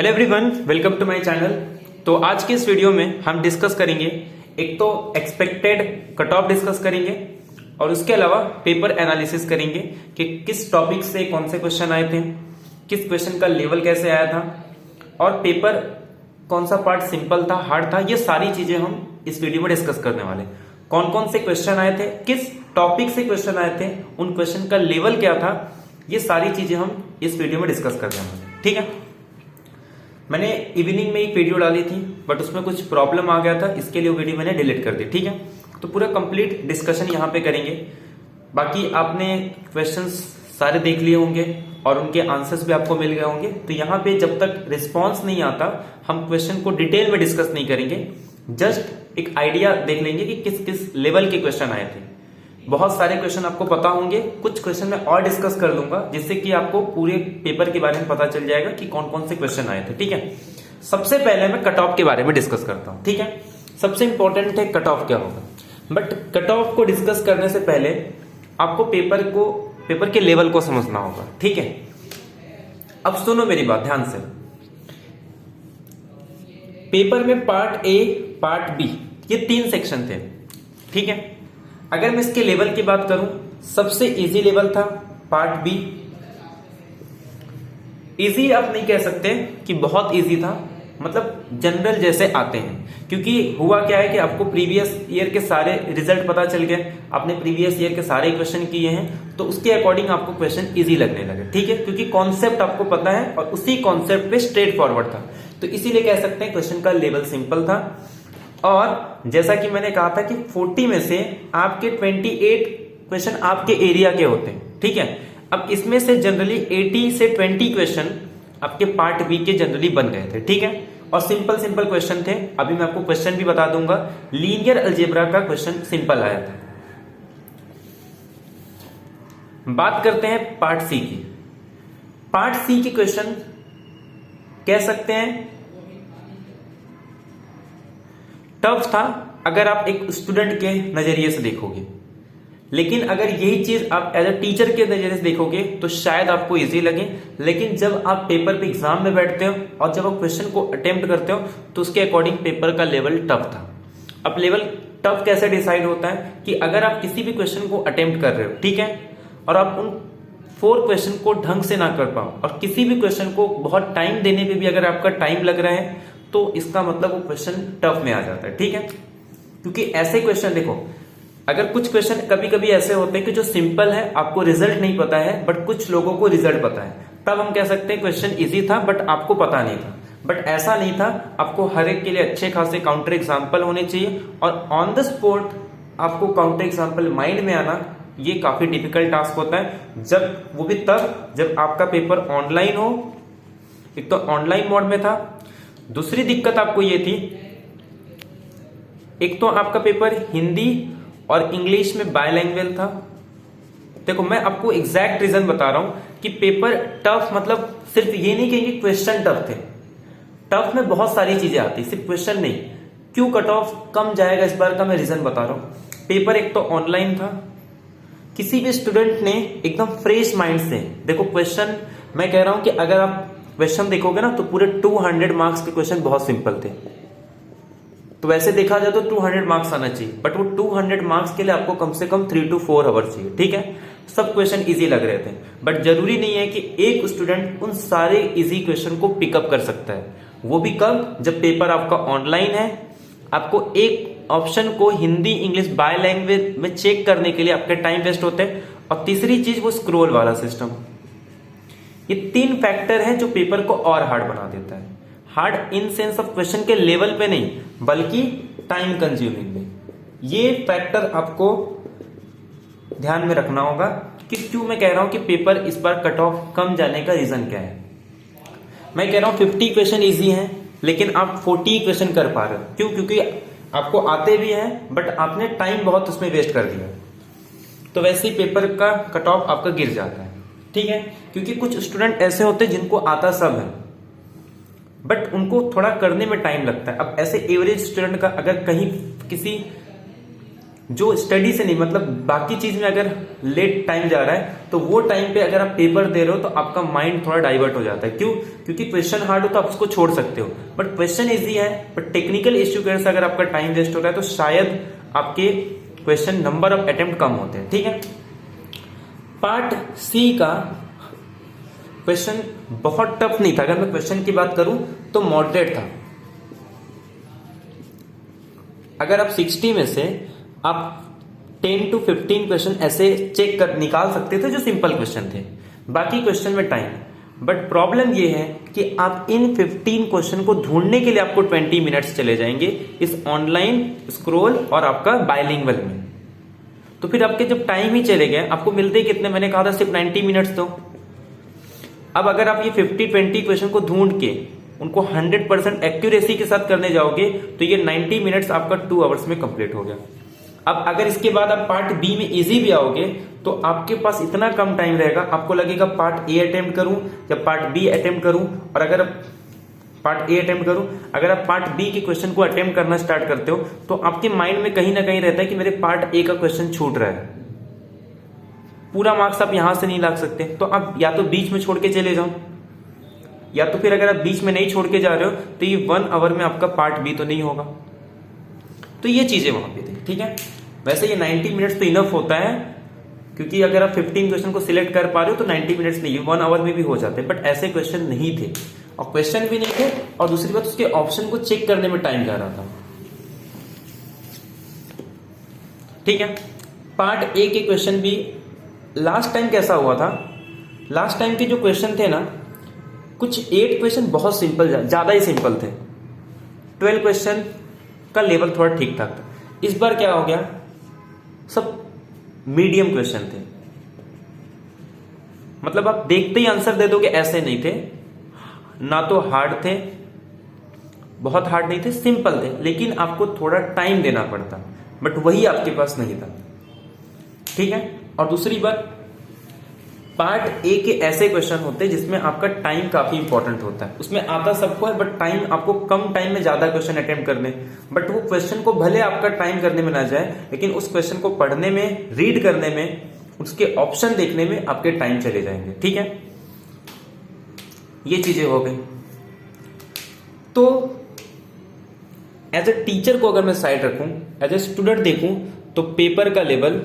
Hello everyone, welcome to my channel. तो आज के इस वीडियो में हम डिस्कस करेंगे, एक तो एक्सपेक्टेड कट ऑफ डिस्कस करेंगे और उसके अलावा पेपर एनालिसिस करेंगे कि किस टॉपिक से कौन से क्वेश्चन आए थे, किस क्वेश्चन का लेवल कैसे आया था और पेपर कौन सा पार्ट सिंपल था, हार्ड था। ये सारी चीजें हम इस वीडियो में डिस्कस करने वाले। कौन कौन से क्वेश्चन आए थे, किस टॉपिक से क्वेश्चन आए थे, उन क्वेश्चन का लेवल क्या था, ये सारी चीजें हम इस वीडियो में डिस्कस करने वाले। ठीक है, मैंने इवनिंग में एक वीडियो डाली थी बट उसमें कुछ प्रॉब्लम आ गया था, इसके लिए वो वीडियो मैंने डिलीट कर दी। ठीक है, तो पूरा कंप्लीट डिस्कशन यहाँ पे करेंगे। बाकी आपने क्वेश्चंस सारे देख लिए होंगे और उनके आंसर्स भी आपको मिल गए होंगे। तो यहाँ पे जब तक रिस्पॉन्स नहीं आता हम क्वेश्चन को डिटेल में डिस्कस नहीं करेंगे, जस्ट एक आइडिया देख लेंगे कि किस किस लेवल के क्वेश्चन आए थे। बहुत सारे क्वेश्चन आपको पता होंगे, कुछ क्वेश्चन मैं और डिस्कस कर लूंगा जिससे कि आपको पूरे पेपर के बारे में पता चल जाएगा कि कौन कौन से क्वेश्चन आए थे। ठीक है, सबसे पहले मैं कट ऑफ के बारे में डिस्कस करता हूं। ठीक है, सबसे इंपॉर्टेंट है कट ऑफ क्या होगा। बट कट ऑफ को डिस्कस करने से पहले आपको पेपर के लेवल को समझना होगा। ठीक है, अब सुनो मेरी बात ध्यान से। पेपर में पार्ट ए, पार्ट बी, ये 3 सेक्शन थे। ठीक है, अगर मैं इसके लेवल की बात करूं, सबसे इजी लेवल था पार्ट बी। इजी आप नहीं कह सकते कि बहुत इजी था, मतलब जनरल जैसे आते हैं, क्योंकि हुआ क्या है कि आपको प्रीवियस ईयर के सारे रिजल्ट पता चल गए, आपने प्रीवियस ईयर के सारे क्वेश्चन किए हैं, तो उसके अकॉर्डिंग आपको क्वेश्चन इजी लगने लगे। ठीक है, क्योंकि कॉन्सेप्ट आपको पता है और उसी कॉन्सेप्ट पे स्ट्रेट फॉरवर्ड था, तो इसीलिए कह सकते हैं क्वेश्चन का लेवल सिंपल था। और जैसा कि मैंने कहा था कि 40 में से आपके 28 क्वेश्चन आपके एरिया के होते हैं। ठीक है, अब इसमें से जनरली 80 से 20 क्वेश्चन आपके पार्ट बी के जनरली बन गए थे। ठीक है, और सिंपल क्वेश्चन थे। अभी मैं आपको क्वेश्चन भी बता दूंगा। लीनियर अलजेब्रा का क्वेश्चन सिंपल आया था। बात करते हैं पार्ट सी की। पार्ट सी के क्वेश्चन कह सकते हैं टफ था अगर आप एक स्टूडेंट के नजरिए से देखोगे, लेकिन अगर यही चीज आप एज अ टीचर के नजरिए से देखोगे तो शायद आपको इजी लगे। लेकिन जब आप पेपर पे एग्जाम में बैठते हो और जब आप क्वेश्चन को अटेम्प्ट करते हो तो उसके अकॉर्डिंग पेपर का लेवल टफ था। अब लेवल टफ कैसे डिसाइड होता है कि अगर आप किसी भी क्वेश्चन को अटेम्प्ट कर रहे हो, ठीक है, और आप उन 4 क्वेश्चन को ढंग से ना कर पाओ और किसी भी क्वेश्चन को बहुत टाइम देने पे भी अगर आपका टाइम लग रहा है तो इसका मतलब वो क्वेश्चन टफ में आ जाता है। ठीक है, क्योंकि ऐसे क्वेश्चन देखो, अगर कुछ क्वेश्चन कभी कभी ऐसे होते हैं कि जो सिंपल है, आपको रिजल्ट नहीं पता है, बट कुछ लोगों को रिजल्ट पता है, तब हम कह सकते हैं क्वेश्चन इजी था बट आपको पता नहीं था। बट ऐसा नहीं था, आपको हर एक के लिए अच्छे खासे काउंटर एग्जाम्पल होने चाहिए और ऑन द स्पॉट आपको काउंटर एग्जाम्पल माइंड में आना, ये काफी डिफिकल्ट टास्क होता है। जब वो भी तब जब आपका पेपर ऑनलाइन हो। एक तो ऑनलाइन मोड में था, दूसरी दिक्कत आपको ये थी, एक तो आपका पेपर हिंदी और इंग्लिश में बायलैंग्वेज था। देखो मैं आपको एग्जैक्ट रीजन बता रहा हूं कि पेपर टफ, मतलब सिर्फ ये नहीं कहेंगे क्वेश्चन टफ थे, टफ में बहुत सारी चीजें आती, सिर्फ क्वेश्चन नहीं। क्यों कट ऑफ कम जाएगा इस बार का मैं रीजन बता रहा हूं। पेपर एक तो ऑनलाइन था, किसी भी स्टूडेंट ने एकदम फ्रेश माइंड से, देखो क्वेश्चन मैं कह रहा हूं कि अगर आप क्वेश्चन देखोगे ना तो पूरे 200 मार्क्स के क्वेश्चन बहुत सिंपल थे। तो वैसे देखा जाए तो 200 मार्क्स आना चाहिए, बट वो 200 मार्क्स के लिए आपको कम से कम 3 to 4 आवर्स चाहिए। ठीक है, सब क्वेश्चन इजी लग रहे थे, बट जरूरी नहीं है कि एक स्टूडेंट उन सारे इजी क्वेश्चन को पिकअप कर सकता है। वो भी कब, जब पेपर आपका ऑनलाइन है, आपको एक ऑप्शन को हिंदी इंग्लिश बाय लैंग्वेज में चेक करने के लिए आपके टाइम वेस्ट होते हैं, और तीसरी चीज वो स्क्रोल वाला सिस्टम। ये 3 फैक्टर हैं जो पेपर को और हार्ड बना देता है। Hard in sense of question के लेवल पे नहीं, बल्कि टाइम कंज्यूमिंग में। ये फैक्टर आपको ध्यान में रखना होगा कि क्यों मैं कह रहा हूं कि पेपर इस बार कट ऑफ कम जाने का रीजन क्या है। मैं कह रहा हूं 50 क्वेश्चन इजी हैं लेकिन आप 40 क्वेश्चन कर पा रहे हो। क्यों? क्योंकि आपको आते भी हैं बट आपने टाइम बहुत उसमें वेस्ट कर दिया, तो वैसे ही पेपर का कट ऑफ आपका गिर जाता है। ठीक है, क्योंकि कुछ स्टूडेंट ऐसे होते हैं जिनको आता सब है बट उनको थोड़ा करने में टाइम लगता है। अब ऐसे एवरेज स्टूडेंट का अगर कहीं किसी जो स्टडी से नहीं, मतलब बाकी चीज में अगर लेट टाइम जा रहा है तो वो टाइम पे अगर आप पेपर दे रहे हो तो आपका माइंड थोड़ा डाइवर्ट हो जाता है। क्यों? क्योंकि क्वेश्चन हार्ड हो तो आप उसको छोड़ सकते हो, बट क्वेश्चन इजी है, बट टेक्निकल इश्यू की वजह से अगर आपका टाइम वेस्ट हो रहा है तो शायद आपके क्वेश्चन नंबर ऑफ अटेम्प्ट कम होते हैं। ठीक है, पार्ट सी का क्वेश्चन बहुत टफ नहीं था। अगर मैं क्वेश्चन की बात करूं तो मॉडरेट था। अगर आप 60 में से आप 10 to 15 क्वेश्चन ऐसे चेक कर निकाल सकते थे जो सिंपल क्वेश्चन थे, बाकी क्वेश्चन में टाइम। बट प्रॉब्लम ये है कि आप इन 15 क्वेश्चन को ढूंढने के लिए आपको 20 मिनट्स चले जाएंगे इस ऑनलाइन स्क्रॉल और आपका बायलिंगुअल में। तो फिर आपके जब टाइम ही चले गए, आपको मिलते कितने, मैंने कहा था सिर्फ 90 मिनट्स दो। अब अगर आप ये 50-20 क्वेश्चन को ढूंढ के उनको 100% एक्यूरेसी के साथ करने जाओगे तो ये 90 मिनट्स आपका 2 आवर्स में कंप्लीट हो गया। अब अगर इसके बाद आप पार्ट बी में इजी भी आओगे तो आपके पास इतना कम टाइम रहेगा, आपको लगेगा पार्ट ए अटेम्प्ट करूं या पार्ट बी अटेम्प्ट करूं। और अगर पार्ट ए अटेम्प्ट करूं, अगर आप पार्ट बी के क्वेश्चन को अटेम्प्ट करना स्टार्ट करते हो तो आपके माइंड में कहीं ना कहीं रहता है कि मेरे पार्ट ए का क्वेश्चन छूट रहा है, पूरा मार्क्स आप यहां से नहीं ला सकते। तो आप या तो बीच में छोड़ के चले जाओ, या तो फिर अगर आप बीच में नहीं छोड़ के जा रहे हो तो ये 1 आवर में आपका पार्ट बी तो नहीं होगा। तो ये चीजें वहां पे थी। ठीक है, वैसे ये 90 मिनट्स तो इनफ होता है, क्योंकि अगर आप 15 क्वेश्चन को सिलेक्ट कर पा रहे हो तो 90 मिनट्स नहीं, 1 आवर में भी हो जाते। बट ऐसे क्वेश्चन नहीं थे, और क्वेश्चन भी नहीं थे, और दूसरी बात उसके ऑप्शन को चेक करने में टाइम जा रहा था। ठीक है, पार्ट ए के क्वेश्चन भी लास्ट टाइम कैसा हुआ था, लास्ट टाइम के जो क्वेश्चन थे ना, कुछ 8 क्वेश्चन बहुत सिंपल, ज्यादा ही सिंपल थे, 12 क्वेश्चन का लेवल थोड़ा ठीक ठाक था। इस बार क्या हो गया, सब मीडियम क्वेश्चन थे, मतलब आप देखते ही आंसर दे दोगे ऐसे नहीं थे, ना तो हार्ड थे, बहुत हार्ड नहीं थे, सिंपल थे, लेकिन आपको थोड़ा टाइम देना पड़ता, बट वही आपके पास नहीं था। ठीक है, और दूसरी बात, पार्ट ए के ऐसे क्वेश्चन होते हैं जिसमें आपका टाइम काफी इंपॉर्टेंट होता है, उसमें आता सबको है, बट टाइम आपको कम टाइम में ज्यादा क्वेश्चन अटेम्प्ट करने, बट वो क्वेश्चन को भले आपका टाइम करने में ना जाए, लेकिन उस क्वेश्चन को पढ़ने में, रीड करने में, उसके ऑप्शन देखने में आपके टाइम चले जाएंगे। ठीक है, ये चीजें हो गई। तो एज ए टीचर को अगर मैं साइड रखूं, एज ए स्टूडेंट देखूं, तो पेपर का लेवल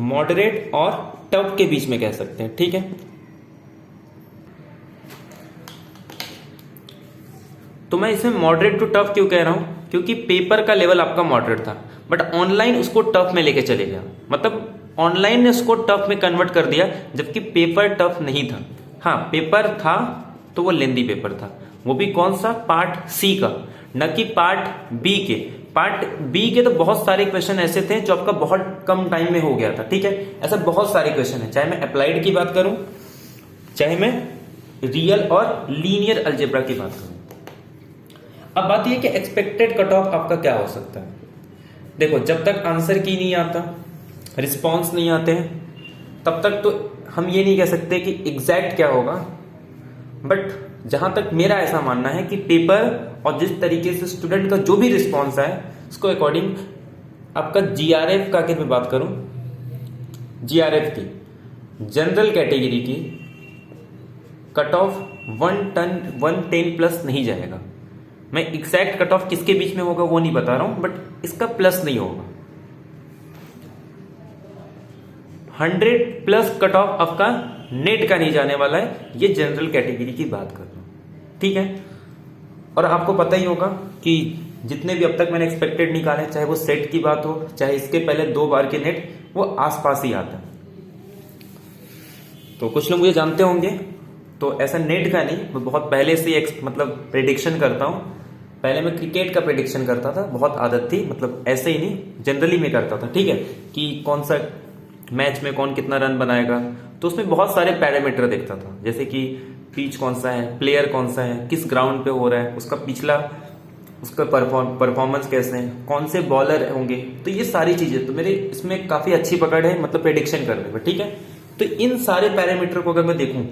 मॉडरेट और टफ के बीच में कह सकते हैं। ठीक है, तो मैं इसमें मॉडरेट टू टफ क्यों कह रहा हूं, क्योंकि पेपर का लेवल आपका मॉडरेट था, बट ऑनलाइन उसको टफ में लेके चले गया, मतलब ऑनलाइन ने उसको टफ में कन्वर्ट कर दिया, जबकि पेपर टफ नहीं था। हाँ, पेपर था तो वो लेंदी पेपर था, वो भी कौन सा, पार्ट सी का, न कि पार्ट बी के। पार्ट बी के तो बहुत सारे क्वेश्चन ऐसे थे जो आपका बहुत कम टाइम में हो गया था। ठीक है, ऐसा बहुत सारे क्वेश्चन है, चाहे मैं अप्लाइड की बात करूं, चाहे मैं रियल और लीनियर अलजेब्रा की बात करूं। अब बात यह कि एक्सपेक्टेड कट ऑफ आपका क्या हो सकता है। देखो, जब तक आंसर की नहीं आता, रिस्पॉन्स नहीं आते हैं, तब तक तो हम ये नहीं कह सकते कि एग्जैक्ट क्या होगा, बट जहां तक मेरा ऐसा मानना है कि पेपर और जिस तरीके से स्टूडेंट का जो भी रिस्पॉन्स आए उसको अकॉर्डिंग आपका जीआरएफ का, अगर मैं बात करूं जीआरएफ की, जनरल कैटेगरी की कट ऑफ 110 प्लस नहीं जाएगा। मैं एग्जैक्ट कट ऑफ किसके बीच में होगा वो नहीं बता रहा हूं, बट इसका प्लस नहीं होगा। 100 प्लस कट ऑफ आपका नेट का नहीं जाने वाला है, ये जनरल कैटेगरी की बात कर रहा हूं। ठीक है, और आपको पता ही होगा कि जितने भी अब तक मैंने एक्सपेक्टेड निकाले, चाहे वो सेट की बात हो, चाहे इसके पहले 2 बार के नेट, वो आसपास ही आता है। तो कुछ लोग मुझे जानते होंगे, तो ऐसा नेट का नहीं, मैं बहुत पहले से मतलब प्रेडिक्शन करता हूं। पहले मैं क्रिकेट का प्रेडिक्शन करता था, बहुत आदत थी, मतलब ऐसे ही नहीं, जनरली मैं करता था। ठीक है, कि कौन सा मैच में कौन कितना रन बनाएगा, तो उसमें बहुत सारे पैरामीटर देखता था, जैसे कि पिच कौन सा है, प्लेयर कौन सा है, किस ग्राउंड पे हो रहा है, उसका पिछला उसका परफॉर्मेंस कैसे है, कौन से बॉलर होंगे, तो ये सारी चीजें तो मेरे इसमें काफी अच्छी पकड़ है, मतलब प्रेडिक्शन करने में। ठीक है, तो इन सारे पैरामीटर को अगर मैं देखूं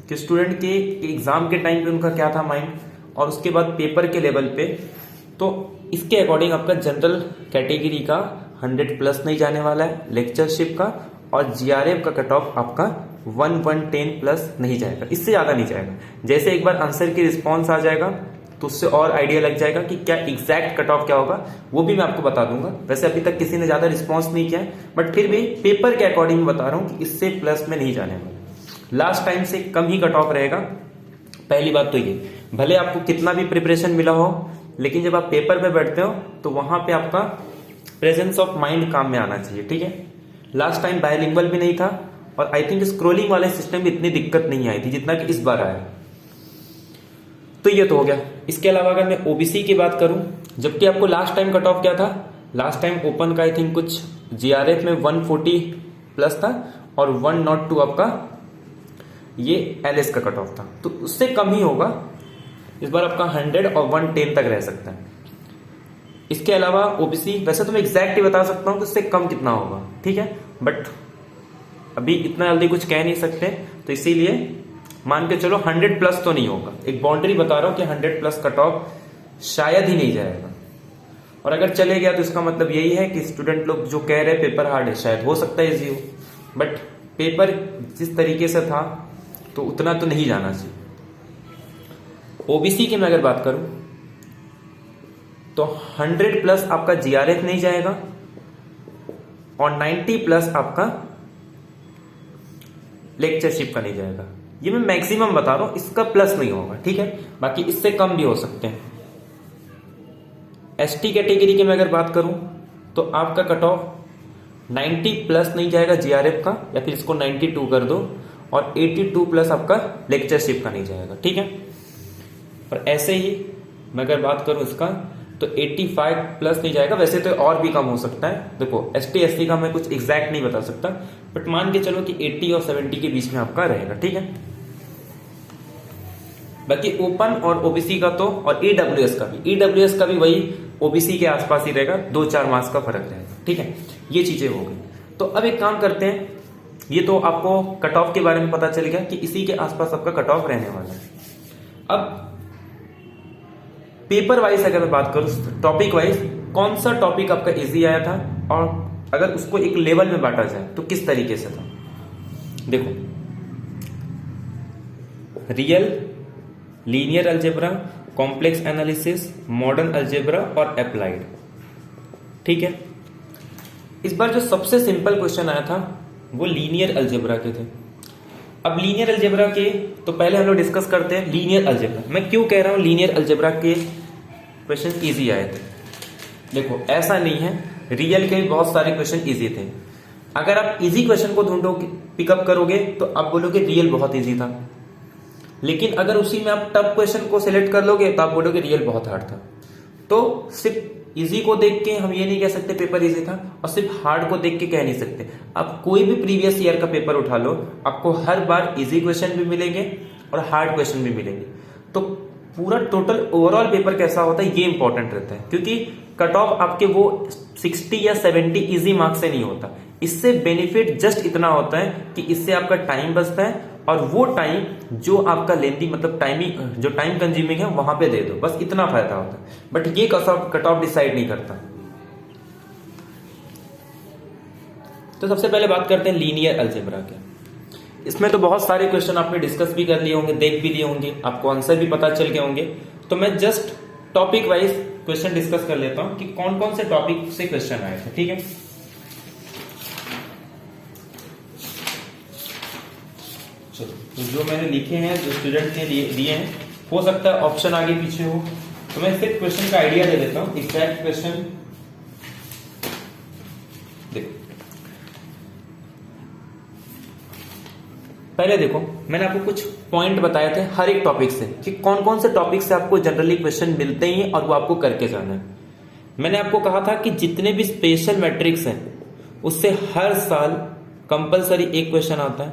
कि स्टूडेंट के एग्जाम के टाइम पे उनका क्या था माइंड, और उसके बाद पेपर के लेवल पे, तो इसके अकॉर्डिंग आपका जनरल कैटेगरी का 100 प्लस नहीं जाने वाला है, लेक्चरशिप का और जीआरएफ का कट ऑफ आपका 110 प्लस नहीं जाएगा, इससे ज्यादा नहीं जाएगा। जैसे एक बार आंसर की रिस्पॉन्स आ जाएगा तो उससे और आइडिया लग जाएगा कि क्या एग्जैक्ट कट ऑफ क्या होगा, वो भी मैं आपको बता दूंगा। वैसे अभी तक किसी ने ज्यादा रिस्पॉन्स नहीं किया है, बट फिर भी पेपर के अकॉर्डिंग बता रहा हूं कि इससे प्लस में नहीं जाने वाला, लास्ट टाइम से कम ही कट ऑफ रहेगा। पहली बात तो ये, भले आपको कितना भी प्रिपरेशन मिला हो, लेकिन जब आप पेपर पे बैठते हो तो वहां पे आपका प्रेजेंस ऑफ माइंड काम में आना चाहिए, ठीक है। लास्ट टाइम बायलिंगुअल भी नहीं था और आई थिंक स्क्रोलिंग वाले सिस्टम में इतनी दिक्कत नहीं आई थी जितना कि इस बार आया। तो ये तो हो गया। इसके अलावा अगर मैं ओबीसी की बात करूं, जबकि आपको लास्ट टाइम कट ऑफ क्या था, लास्ट टाइम ओपन का आई थिंक कुछ जीआरएफ में 140 प्लस था और 102 आपका ये एलएस का कट ऑफ था, तो उससे कम ही होगा। इस बार आपका 100 और 110 तक रह सकता है। इसके अलावा ओबीसी वैसे तो मैं एग्जैक्ट ही बता सकता हूं कि उससे कम कितना होगा, ठीक है, बट अभी इतना जल्दी कुछ कह नहीं सकते, तो इसीलिए मान के चलो 100 प्लस तो नहीं होगा। एक बाउंड्री बता रहा हूं कि 100 प्लस कट ऑफ शायद ही नहीं जाएगा, और अगर चले गया तो इसका मतलब यही है कि स्टूडेंट लोग जो कह रहे हैं पेपर हार्ड है, शायद हो सकता है इजी हो, बट पेपर जिस तरीके से था तो उतना तो नहीं जाना चाहिए। ओबीसी की मैं अगर बात करूं तो 100 प्लस आपका जीआरएफ नहीं जाएगा और 90 प्लस आपका लेक्चरशिप का नहीं जाएगा। ये मैं मैक्सिमम बता रहा हूं, इसका प्लस नहीं होगा, ठीक है, बाकी इससे कम भी हो सकते हैं। एसटी कैटेगरी की मैं अगर बात करूं तो आपका कट ऑफ 90 प्लस नहीं जाएगा जीआरएफ का, या फिर इसको 92 कर दो, और 82 प्लस आपका लेक्चरशिप का नहीं जाएगा, ठीक है। और ऐसे ही मैं अगर बात करूं इसका तो 85 प्लस नहीं जाएगा, वैसे तो और भी कम हो सकता है। देखो एसटी एससी का मैं कुछ एग्जैक्ट नहीं बता सकता, बट मान के चलो कि 80 और 70 के बीच में आपका रहेगा, ठीक है। बाकी ओपन और ओबीसी का तो, और ईडब्ल्यूएस का भी वही ओबीसी के आसपास ही रहेगा, 2-4 मार्क्स का फर्क रहेगा, ठीक है। ये चीजें हो गई। तो अब एक काम करते हैं, ये तो आपको कट ऑफ के बारे में पता चल गया कि इसी के आसपास आपका कट ऑफ रहने वाला है। अब पेपर वाइज अगर मैं बात करूं, टॉपिक वाइज कौन सा टॉपिक आपका इजी आया था, और अगर उसको एक लेवल में बांटा जाए तो किस तरीके से था। देखो, real, linear algebra, complex analysis, modern algebra और अप्लाइड, ठीक है। इस बार जो सबसे सिंपल क्वेश्चन आया था वो लीनियर अलजेब्रा के थे। अब लीनियर अलजेब्रा के तो पहले हम लोग डिस्कस करते हैं लीनियर अलजेब्रा। मैं क्यों कह रहा हूं लीनियर अलजेब्रा के क्वेश्चन इजी आए थे। देखो ऐसा नहीं है, रियल के भी बहुत सारे क्वेश्चन इजी थे। अगर आप इजी क्वेश्चन को ढूंढोगे, पिकअप करोगे, तो आप बोलोगे रियल बहुत इजी था, लेकिन अगर उसी में आप टफ क्वेश्चन को सिलेक्ट कर लोगे तो आप बोलोगे रियल बहुत हार्ड था। तो सिर्फ इजी को देख के हम ये नहीं कह सकते पेपर इजी था, और सिर्फ हार्ड को देख के कह नहीं सकते। आप कोई भी प्रीवियस ईयर का पेपर उठा लो, आपको हर बार इजी क्वेश्चन भी मिलेंगे और हार्ड क्वेश्चन भी मिलेंगे। तो पूरा टोटल ओवरऑल पेपर कैसा होता है ये इंपॉर्टेंट रहता है, क्योंकि कट ऑफ आपके वो 60 या 70 इजी मार्क्स से नहीं होता। इससे बेनिफिट जस्ट इतना होता है कि इससे आपका टाइम बचता है, और वो टाइम जो आपका लेंथी मतलब टाइमिंग जो टाइम कंज्यूमिंग है वहां पे दे दो, बस इतना फायदा होता है। बट ये कट ऑफ डिसाइड नहीं करता। तो सबसे पहले बात करते हैं लीनियर अलजेब्रा के। इसमें तो बहुत सारे क्वेश्चन आपने डिस्कस भी कर लिए होंगे, देख भी लिए होंगे, आपको आंसर भी पता चल गए होंगे। तो मैं just topic wise question discuss कर लेता हूं कि कौन कौन से टॉपिक से क्वेश्चन आए थे, ठीक है। चलो, तो जो मैंने लिखे हैं, जो स्टूडेंट ने दिए हैं, हो सकता है ऑप्शन आगे पीछे हो, तो मैं सिर्फ क्वेश्चन का आइडिया दे देता हूं। एग्जैक्ट क्वेश्चन देखो, पहले देखो मैंने आपको कुछ पॉइंट बताए थे हर एक टॉपिक से कि कौन कौन से टॉपिक से आपको जनरली क्वेश्चन मिलते ही और वो आपको करके जाना है। मैंने आपको कहा था कि जितने भी स्पेशल मैट्रिक्स हैं उससे हर साल कंपलसरी एक क्वेश्चन आता है,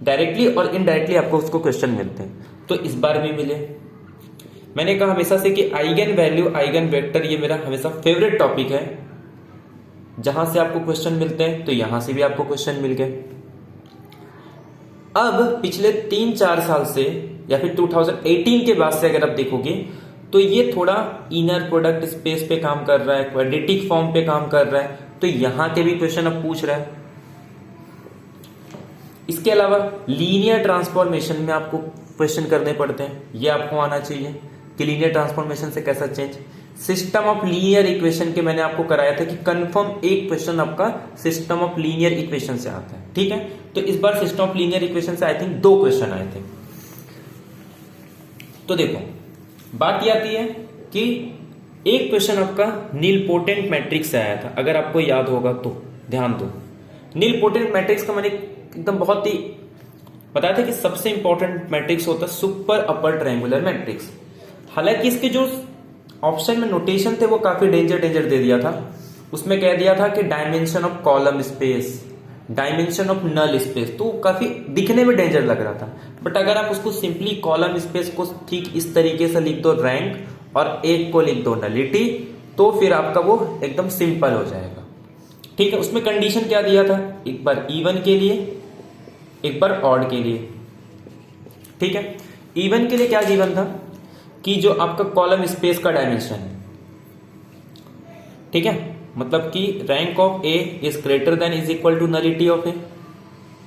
डायरेक्टली और इनडायरेक्टली आपको उसको क्वेश्चन मिलते हैं। तो इस बार भी मिले। मैंने कहा हमेशा से कि आइगन वैल्यू, आइगन वेक्टर ये मेरा हमेशा फेवरेट टॉपिक है, जहां से आपको क्वेश्चन मिलते हैं, तो यहां से भी आपको क्वेश्चन मिल गए। अब पिछले 3-4 साल से या फिर 2018 के बाद से अगर आप देखोगे तो ये थोड़ा इनर प्रोडक्ट स्पेस पे काम कर रहा है, क्वाड्रेटिक फॉर्म पे काम कर रहा है, तो यहां के भी क्वेश्चन अब पूछ रहा है। इसके अलावा लीनियर ट्रांसफॉर्मेशन में आपको क्वेश्चन करने पड़ते हैं, ये आपको आना चाहिए कि लीनियर ट्रांसफॉर्मेशन से कैसा change. System of linear equation के मैंने आपको कराया था कि कंफर्म एक क्वेश्चन आपका सिस्टम ऑफ लीनियर इक्वेशन से आता है, ठीक है। तो इस बार सिस्टम ऑफ लीनियर इक्वेशन से आई थिंक 2 क्वेश्चन आए थे। तो देखो बात ये आती है कि एक क्वेश्चन आपका नीलपोटेंट मैट्रिक्स से आया था, अगर आपको याद होगा तो ध्यान दो। नीलपोटेंट मैट्रिक्स का मैंने एकदम बहुत ही बताया था कि सबसे इंपॉर्टेंट मैट्रिक्स होता है सुपर अपर ट्रायंगुलर मैट्रिक्स। हालांकि इसके जो ऑप्शन में नोटेशन थे वो काफी डेंजर दे दिया था। उसमें कह दिया था कि dimension of column space, dimension of null space, तो काफी दिखने में डेंजर लग रहा था। बट अगर आप उसको सिंपली कॉलम स्पेस को ठीक इस तरीके से लिख दो रैंक और एक को लिख दो नलिटी, तो फिर आपका वो एकदम सिंपल हो जाएगा, ठीक है। उसमें कंडीशन क्या दिया था, एक बार इवन के लिए एक बार ऑड के लिए, ठीक है। इवन के लिए क्या गिवन था कि जो आपका कॉलम स्पेस का डायमेंशन है, ठीक है, मतलब कि rank of A is greater than is equal to nullity of A,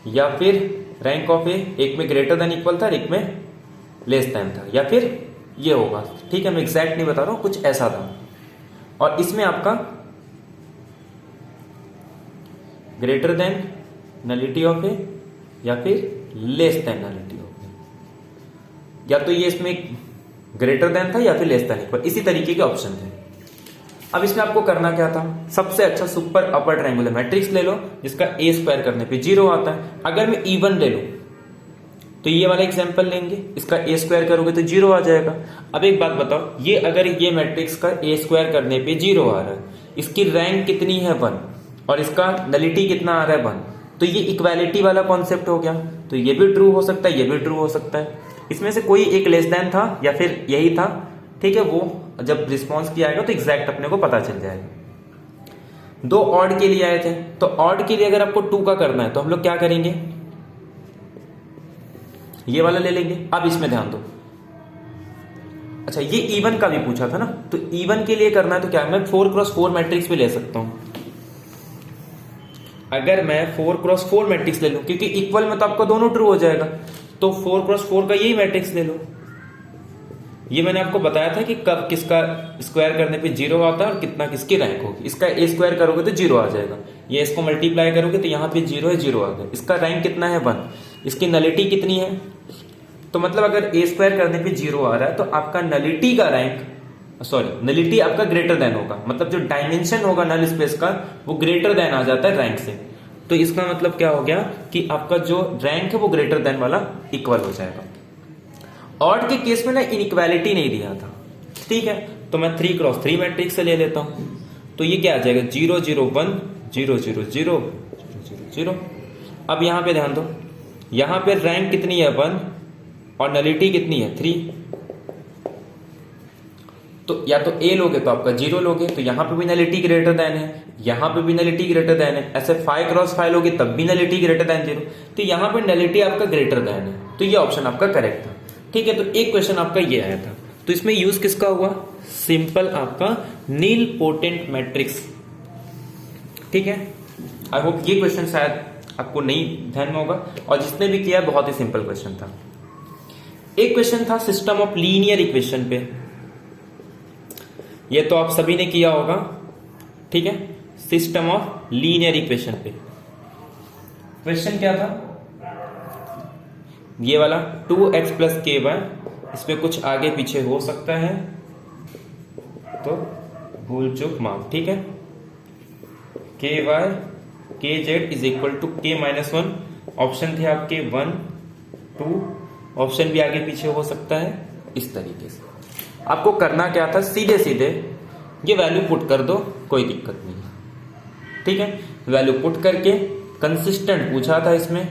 या फिर रैंक ऑफ ए एक में ग्रेटर देन इक्वल था एक में लेस देन था, या फिर ये होगा, ठीक है, मैं एग्जैक्ट नहीं बता रहा हूं, कुछ ऐसा था। और इसमें आपका greater than nullity of A या फिर less than nullity of A, या तो ये इसमें ग्रेटर देन था या फिर लेस देन इक्वल, इसी तरीके के ऑप्शन थे। अब इसमें आपको करना क्या था, सबसे अच्छा सुपर अपर ट्रायंगुलर मैट्रिक्स ले लो जिसका ए स्क्वायर करने पे 0 आता है। अगर मैं इवन ले लूं तो ये वाला एग्जांपल लेंगे, इसका ए स्क्वायर करोगे तो 0 आ जाएगा। अब एक बात बताओ, ये अगर ये मैट्रिक्स का ए स्क्वायर करने पे 0 आ रहा है, इसकी रैंक कितनी है 1 और इसका नलिटी कितना आ रहा है 1, तो ये इक्वालिटी वाला कॉन्सेप्ट हो गया। तो ये भी ट्रू हो सकता है, ये भी ट्रू हो सकता है, इसमें से कोई एक लेस देन था या फिर यही था, ठीक है। वो जब रिस्पॉन्स किया जाएगा तो एग्जैक्ट अपने को पता चल जाएगा। 2 ऑड के लिए आए थे, तो ऑड के लिए अगर आपको 2 का करना है तो हम लोग क्या करेंगे, ये वाला ले लेंगे। अब इसमें ध्यान दो, अच्छा ये इवन का भी पूछा था ना, तो इवन के लिए करना है तो क्या मैं 4x4 मैट्रिक्स भी ले सकता हूं। अगर मैं 4x4 मैट्रिक्स ले लूं, क्योंकि इक्वल में तो आपका दोनों ट्रू हो जाएगा, तो 4x4 का यही मैट्रिक्स ले लो। ये मैंने आपको बताया था कि कब किसका स्क्वायर करने पे 0 आता है और कितना किसकी रैंक होगी। इसका ए स्क्वायर करोगे तो 0 आ जाएगा, ये इसको मल्टीप्लाई करोगे तो यहाँ पे 0 है, 0 आ गया। इसका रैंक कितना है 1, इसकी नलिटी कितनी है, तो मतलब अगर ए स्क्वायर करने पे 0 आ रहा है तो आपका नलिटी का रैंक, सॉरी नलिटी आपका ग्रेटर देन होगा, मतलब जो डायमेंशन होगा नल स्पेस का वो ग्रेटर देन आ जाता है रैंक से। तो इसका मतलब क्या हो गया कि आपका जो रैंक है वो ग्रेटर देन वाला इक्वल हो जाएगा। ऑड के केस में ना इनइक्वालिटी नहीं दिया था, ठीक है, तो मैं 3x3 मैट्रिक्स से ले लेता हूं। तो ये क्या आ जाएगा 0 0 1 0 0 0 0 0। अब यहां पे ध्यान दो, यहां पे रैंक कितनी है 1 और नलिटी कितनी है 3, तो या तो ए लोगे तो आपका 0 लोगे, तो यहां पे भी नलिटी ग्रेटर देन है, यहां पे भी नलिटी ग्रेटर देन है। ऐसे 5x5 लोगे तब भी नलिटी ग्रेटर देन 0, तो यहां पे नलिटी आपका ग्रेटर देन है, तो ये ऑप्शन आपका करेक्ट था, ठीक है। तो एक क्वेश्चन आपका ये आया था, तो इसमें यूज किसका हुआ, सिंपल आपका नीलपोटेंट मैट्रिक्स, ठीक है। आई होप ये क्वेश्चन शायद आपको नहीं ध्यान में होगा, और जिसने भी किया बहुत ही सिंपल क्वेश्चन था। एक क्वेश्चन था सिस्टम ऑफ लीनियर इक्वेशन पे, ये तो आप सभी ने किया होगा, ठीक है। सिस्टम ऑफ लीनियर इक्वेशन पे क्वेश्चन क्या था, ये वाला 2x + ky, इस पे कुछ आगे पीछे हो सकता है तो भूल चूक माफ, ठीक है। ky kz is equal to k-1, option थे आपके 1 2, ऑप्शन भी आगे पीछे हो सकता है। इस तरीके से आपको करना क्या था, सीधे सीधे ये वैल्यू पुट कर दो, कोई दिक्कत नहीं, ठीक है। वैल्यू पुट करके कंसिस्टेंट पूछा था, इसमें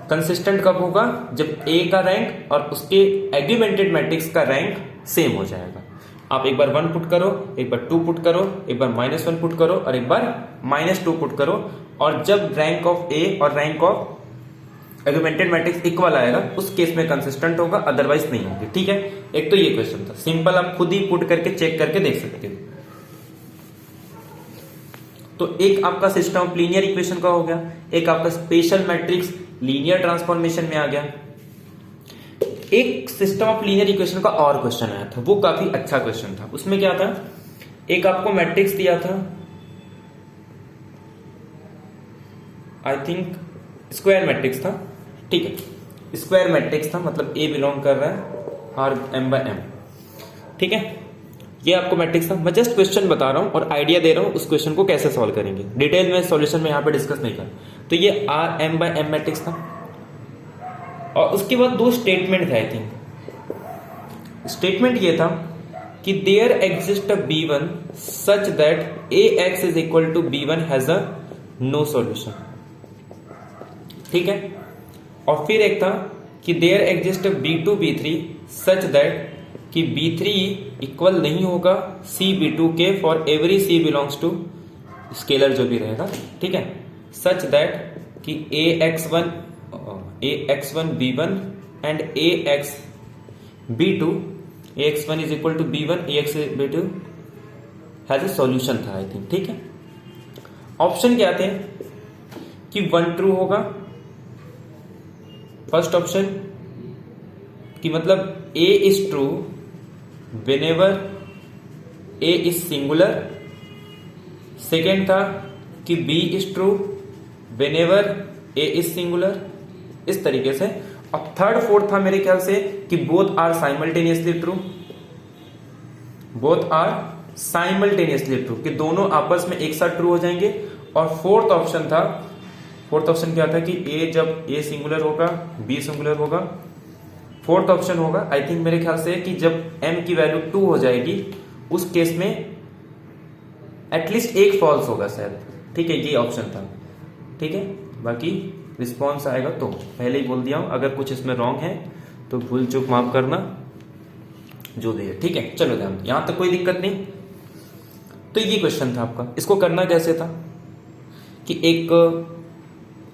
कंसिस्टेंट कब होगा, जब ए का रैंक और उसके एग्रीमेंटेड मैट्रिक्स का रैंक सेम हो जाएगा। आप एक बार 1 पुट करो, एक बार 2 पुट करो, एक बार -1 पुट करो और एक बार -2 पुट करो, और जब रैंक ऑफ ए और रैंक ऑफ एगुमेंटेड मैट्रिक्स इक्वल आएगा उस केस में कंसिस्टेंट होगा, अदरवाइज नहीं होगी। ठीक है, एक तो ये क्वेश्चन था सिंपल, आप खुद ही पुट करके चेक करके देख सकते हो। तो एक आपका सिस्टम ऑफ लीनियर इक्वेशन का हो गया, एक आपका स्पेशल मैट्रिक्स लीनियर ट्रांसफॉर्मेशन में आ गया। एक सिस्टम ऑफ लीनियर इक्वेशन का और क्वेश्चन आया था, वो काफी अच्छा क्वेश्चन था। उसमें क्या था, एक आपको मैट्रिक्स दिया था, आई थिंक स्क्वायर मैट्रिक्स था। ठीक है, स्क्वायर मैट्रिक्स था, मतलब ए बिलोंग कर रहा है आर एम बाय एम। ठीक है, ये आपको मैट्रिक्स था। मैं जस्ट क्वेश्चन बता रहा हूं और आइडिया दे रहा हूं उस क्वेश्चन को कैसे सॉल्व करेंगे, डिटेल में सॉल्यूशन में यहां पे डिस्कस नहीं कर। तो ये R m by m matrix था और उसके बाद दो स्टेटमेंट थे। आई थिंक स्टेटमेंट ये था कि there exist a B1 such that AX is equal to B1 has a no solution. ठीक है, और फिर एक था कि there exist B2 B3 such that कि B3 इक्वल नहीं होगा C B2 के for every C belongs to scalar जो भी रहेगा। ठीक है, सच दैट कि AX1 B1 and AX B2, AX1 is equal to B1 AX B2 has a solution था। आई थिंक ठीक है, ऑप्शन क्या थे कि 1 ट्रू होगा, फर्स्ट ऑप्शन कि मतलब A is true whenever A is singular. Second था कि B is true whenever A is singular, इस तरीके से। अब थर्ड फोर्थ था मेरे ख्याल से कि both are simultaneously true, both are simultaneously true, कि दोनों आपस में एक साथ ट्रू हो जाएंगे। और फोर्थ ऑप्शन था, फोर्थ ऑप्शन क्या था कि A जब A सिंगुलर होगा B सिंगुलर होगा। फोर्थ ऑप्शन होगा आई थिंक मेरे ख्याल से कि जब M की वैल्यू 2 हो जाएगी उस केस में एटलीस्ट एक फॉल्स होगा शायद। ठीक है, ये ऑप्शन था। ठीक है, बाकी रिस्पॉन्स आएगा तो पहले ही बोल दिया हूं, अगर कुछ इसमें रॉन्ग है तो भूल चूक माफ करना, जो भी है। ठीक है, चलो ध्यान, यहां तक कोई दिक्कत नहीं। तो ये क्वेश्चन था आपका। इसको करना कैसे था कि एक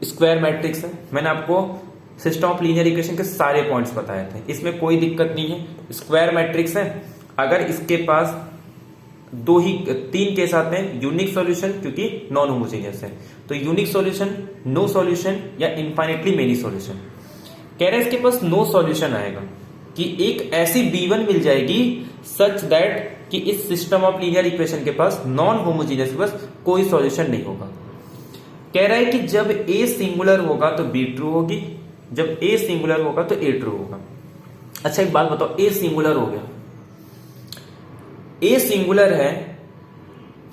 स्क्वायर मैट्रिक्स है, मैंने आपको सिस्टम ऑफ लीनियर इक्वेशन के सारे पॉइंट्स बताए थे, इसमें कोई दिक्कत नहीं है। स्क्वायर मैट्रिक्स है, अगर इसके पास तीन केस आते हैं, यूनिक सॉल्यूशन क्योंकि नॉन होमोजेनियस है, तो यूनिक सॉल्यूशन, नो सॉल्यूशन या इनफाइनेटली मेनी सॉल्यूशन। कह रहे हैं इसके पास नो सॉल्यूशन आएगा कि एक ऐसी B1 मिल जाएगी सच दैट कि इस सिस्टम ऑफ लीनियर इक्वेशन के पास नॉन होमोजेनियस के पास कोई सॉल्यूशन नहीं होगा। कह रहा है कि जब A सिंगुलर होगा तो B ट्रू होगी, जब A सिंगुलर होगा तो A ट्रू होगा। अच्छा एक बात बताओ, A सिंगुलर हो गया, A सिंगुलर है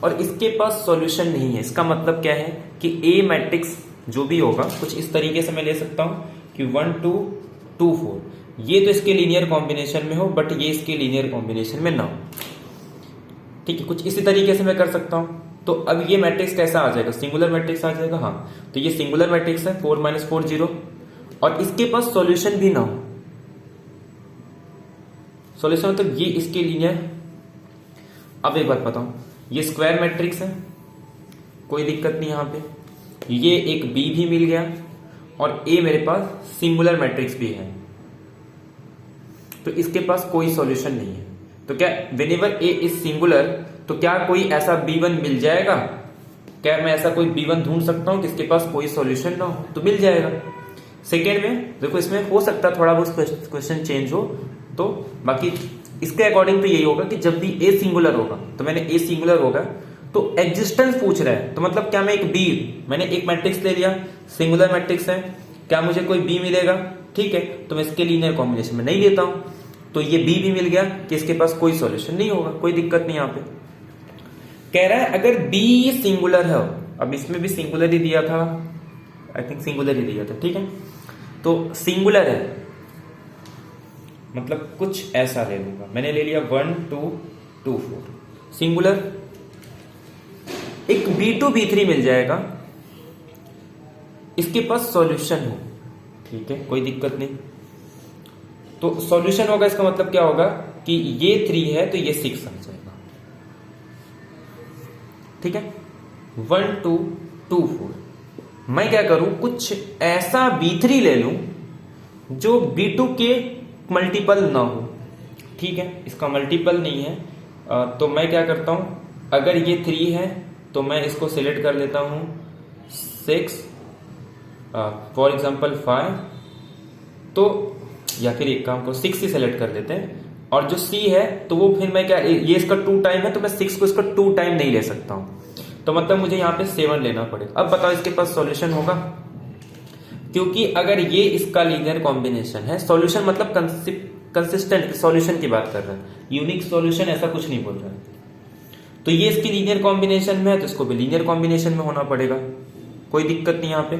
और इसके पास सॉल्यूशन नहीं है, इसका मतलब क्या है कि A मैट्रिक्स जो भी होगा कुछ इस तरीके से मैं ले सकता हूं कि 1 2 2 4, ये तो इसके लीनियर कॉम्बिनेशन में हो बट ये इसके लीनियर कॉम्बिनेशन में ना हो। ठीक है, कुछ इसी तरीके से मैं कर सकता हूं। तो अब ये मैट्रिक्स कैसा आ जाएगा, सिंगुलर मैट्रिक्स आ जाएगा। हाँ, तो ये सिंगुलर मैट्रिक्स है 4 - 4 0, और इसके पास सॉल्यूशन भी ना हो। सॉल्यूशन मतलब ये इसके लीनियर। अब एक बात बताऊं, ये स्क्वायर मैट्रिक्स है, कोई दिक्कत नहीं यहां पे, ये एक B भी मिल गया और A मेरे पास सिंगुलर मैट्रिक्स भी है, तो इसके पास कोई सॉल्यूशन नहीं है। तो क्या व्हेनेवर A इज सिंगुलर, तो क्या कोई ऐसा B1 मिल जाएगा, क्या मैं ऐसा कोई B1 ढूंढ सकता हूं जिसके पास कोई सॉल्यूशन ना हो, तो मिल जाएगा। सेकेंड में देखो, इसमें हो सकता है थोड़ा बहुत क्वेश्चन चेंज हो, तो बाकी इसके अकॉर्डिंग तो यही होगा कि जब भी A सिंगुलर होगा, तो मैंने A सिंगुलर होगा तो एग्जिस्टेंस पूछ रहा है, तो मतलब क्या मैं मैंने एक मैट्रिक्स ले लिया, सिंगुलर मैट्रिक्स है, क्या मुझे कोई B मिलेगा? ठीक है, तो मैं इसके लीनियर कॉम्बिनेशन में नहीं लेता हूं, तो ये B भी मिल गया कि इसके पास कोई सॉल्यूशन नहीं होगा, कोई दिक्कत नहीं। यहां पे कह रहा है अगर B सिंगुलर है, अब इसमें भी सिंगुलर ही दिया था, आई थिंक सिंगुलर ही दिया था। ठीक है, तो सिंगुलर है मतलब कुछ ऐसा ले लूंगा, मैंने ले लिया 1 2 2 4 सिंगुलर। एक B2 B3 मिल जाएगा, इसके पास सॉल्यूशन हो, ठीक है, कोई दिक्कत नहीं। तो सॉल्यूशन होगा, इसका मतलब क्या होगा कि ये 3 है तो ये 6 आ जाएगा। ठीक है, 1 2 2 4 मैं क्या करूं, कुछ ऐसा B3 ले लूं जो B2 के मल्टीपल ना हो। ठीक है, इसका मल्टीपल नहीं है, तो मैं क्या करता हूं, अगर ये 3 है तो मैं इसको सिलेक्ट कर लेता हूं 6, फॉर एग्जाम्पल 5, तो या फिर एक काम को 6 ही सिलेक्ट कर लेते हैं। और जो C है तो वो फिर मैं क्या, ये इसका 2 टाइम है तो मैं 6 को इसका 2 टाइम नहीं ले सकता हूं, तो मतलब मुझे यहाँ पे 7 लेना पड़ेगा। अब बताओ इसके पास सॉल्यूशन होगा, क्योंकि अगर ये इसका लीनियर कॉम्बिनेशन है, सॉल्यूशन मतलब कंसिस्टेंट सॉल्यूशन की बात कर रहा है, यूनिक सॉल्यूशन ऐसा कुछ नहीं बोल रहा है। तो ये इसकी लीनियर कॉम्बिनेशन में है तो इसको भी लीनियर कॉम्बिनेशन में होना पड़ेगा, कोई दिक्कत नहीं यहाँ पे।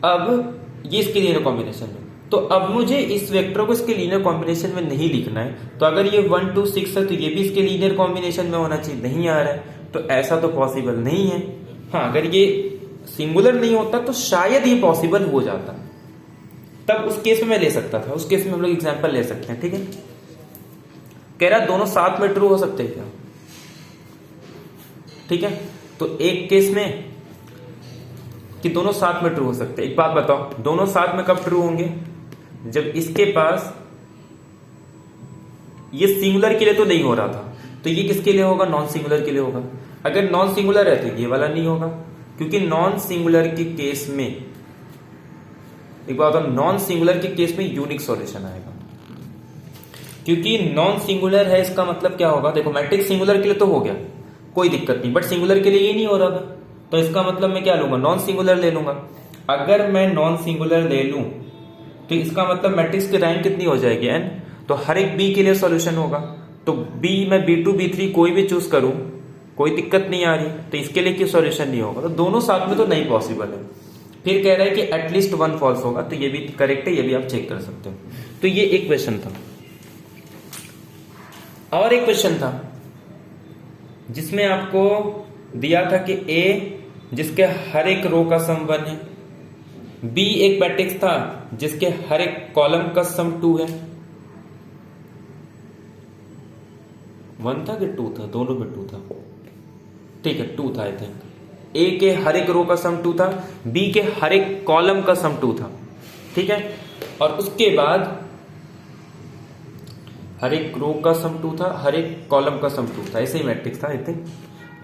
अब ये इसके लीनियर कॉम्बिनेशन में, तो अब मुझे इस वेक्टर को इसके लीनियर कॉम्बिनेशन में नहीं लिखना है, तो अगर ये 1 2 6 है तो ये भी इसके लीनियर कॉम्बिनेशन में होना चाहिए, नहीं आ रहा है, तो ऐसा तो पॉसिबल नहीं है। हाँ, अगर ये सिंगुलर नहीं होता तो शायद ये पॉसिबल हो जाता, तब उस केस में मैं ले सकता था, उस केस में हम लोग एग्जांपल ले सकते हैं। ठीक है, कह रहा दोनों साथ में ट्रू हो सकते हैं क्या? ठीक है, तो एक केस में कि दोनों साथ में ट्रू हो सकते हैं। एक बात बताओ, दोनों साथ में कब ट्रू होंगे? जब इसके पास ये सिंगुलर के लिए तो नहीं हो रहा था, तो ये किसके लिए होगा? नॉन सिंगुलर के लिए होगा। अगर नॉन सिंगुलर है तो ये वाला नहीं होगा, क्योंकि नॉन सिंगुलर के केस में, एक बात बताओ, नॉन सिंगुलर के केस में यूनिक सॉल्यूशन आएगा, क्योंकि नॉन सिंगुलर है, इसका मतलब क्या होगा? देखो, मैट्रिक्स सिंगुलर के लिए तो हो गया, कोई दिक्कत नहीं, बट सिंगुलर के लिए ये नहीं हो रहा था, तो इसका मतलब मैं क्या लूंगा? नॉन सिंगुलर ले लूंगा। अगर मैं नॉन सिंगुलर ले लूं तो इसका मतलब मैट्रिक्स की रैंक कितनी हो जाएगी? n, तो हर एक बी के लिए सॉल्यूशन होगा, तो बी मैं B2 B3 कोई भी चूज करूं, कोई दिक्कत नहीं आ रही, तो इसके लिए क्यों सॉल्यूशन नहीं होगा? तो दोनों साथ में तो नहीं पॉसिबल है। फिर कह रहा है कि एटलीस्ट 1 फॉल्स होगा, तो ये भी करेक्ट है, ये भी आप चेक कर सकते हो। तो ये एक क्वेश्चन था। और एक क्वेश्चन था जिसमें आपको दिया था कि A जिसके हर एक रो का सम 1 है, B एक मैट्रिक्स था जिसके हर एक कॉलम का सम 2 है। 1 था कि 2 था? दोनों में 2 था, ठीक है, 2 था आई थिंक। A के हर एक रो का सम 2 था, B के हर एक कॉलम का सम 2 था, ठीक है। और उसके बाद हर एक रो का सम 2 था, हर एक कॉलम का सम 2 था, ऐसे ही मैट्रिक्स था आई थिंक।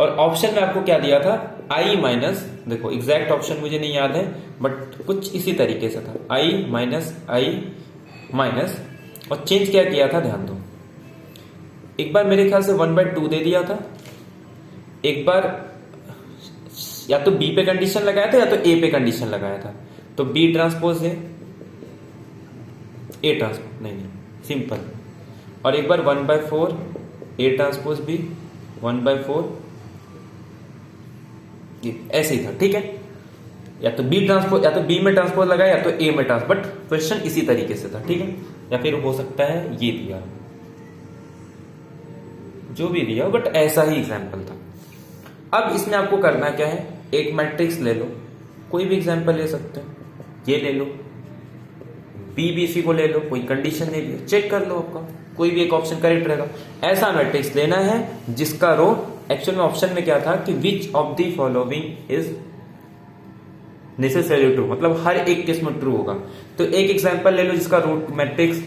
और ऑप्शन में आपको क्या दिया था? I माइनस, देखो एग्जैक्ट ऑप्शन मुझे नहीं याद है, बट कुछ इसी तरीके से था, I माइनस, और चेंज क्या किया था ध्यान दो। एक बार मेरे ख्याल से 1/2 दे दिया था, एक बार या तो B पे कंडीशन लगाया था या तो A पे कंडीशन लगाया था, तो B ट्रांसपोज है A ट्रांसपोज, नहीं सिंपल। और एक बार 1/4 A ट्रांसपोज B 1/4, ऐसे ही था, ठीक है। या तो B ट्रांसपोज, या तो B में ट्रांसपोज लगाया या तो A में ट्रांसपोज, बट क्वेश्चन इसी तरीके से था, ठीक है। या फिर हो सकता है ये दिया, जो भी दिया, बट ऐसा ही एग्जाम्पल था। अब इसमें आपको करना क्या है? एक मैट्रिक्स ले लो, कोई भी एग्जाम्पल ले सकते हैं, ये ले लो, BBC को ले लो, कोई कंडीशन नहीं दी, चेक कर लो, आपका कोई भी एक ऑप्शन करेक्ट रहेगा। ऐसा मैट्रिक्स लेना है जिसका रो, एक्चुअल में ऑप्शन में क्या था कि which of the following is necessary true, मतलब हर एक केस में ट्रू होगा। तो एक एग्जांपल ले लो जिसका रो मैट्रिक्स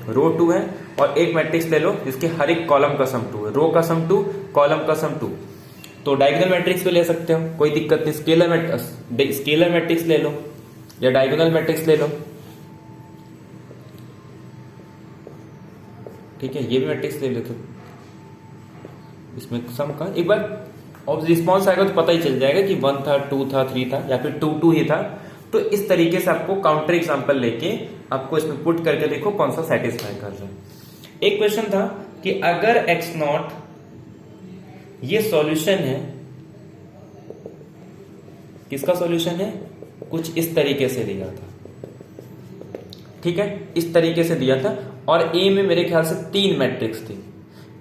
रो 2 है, और एक मैट्रिक्स ले लो जिसके हर एक कॉलम का सम 2 है, रो का सम 2, कॉलम का सम 2। तो डायगोनल मैट्रिक्स भी ले सकते हो, कोई दिक्कत नहीं। स्केलर मैट्रिक्स ले लो या डायगोनल मैट्रिक्स ले लो, ठीक है, ये भी मैट्रिक्स ले लेते, इसमें सम का एक बार रिस्पॉन्स आएगा तो पता ही चल जाएगा कि 1 था, 2 था, 3 था, या फिर 2 ही था। तो इस तरीके से आपको काउंटर एग्जांपल लेके आपको इसमें पुट करके देखो कौन सा सेटिस्फाई कर रहा है। एक क्वेश्चन था कि अगर x0 ये सॉल्यूशन है, किसका सॉल्यूशन है? कुछ इस तरीके से दिया था, ठीक है, इस तरीके से दिया था। और A में मेरे ख्याल से 3 मैट्रिक्स थी,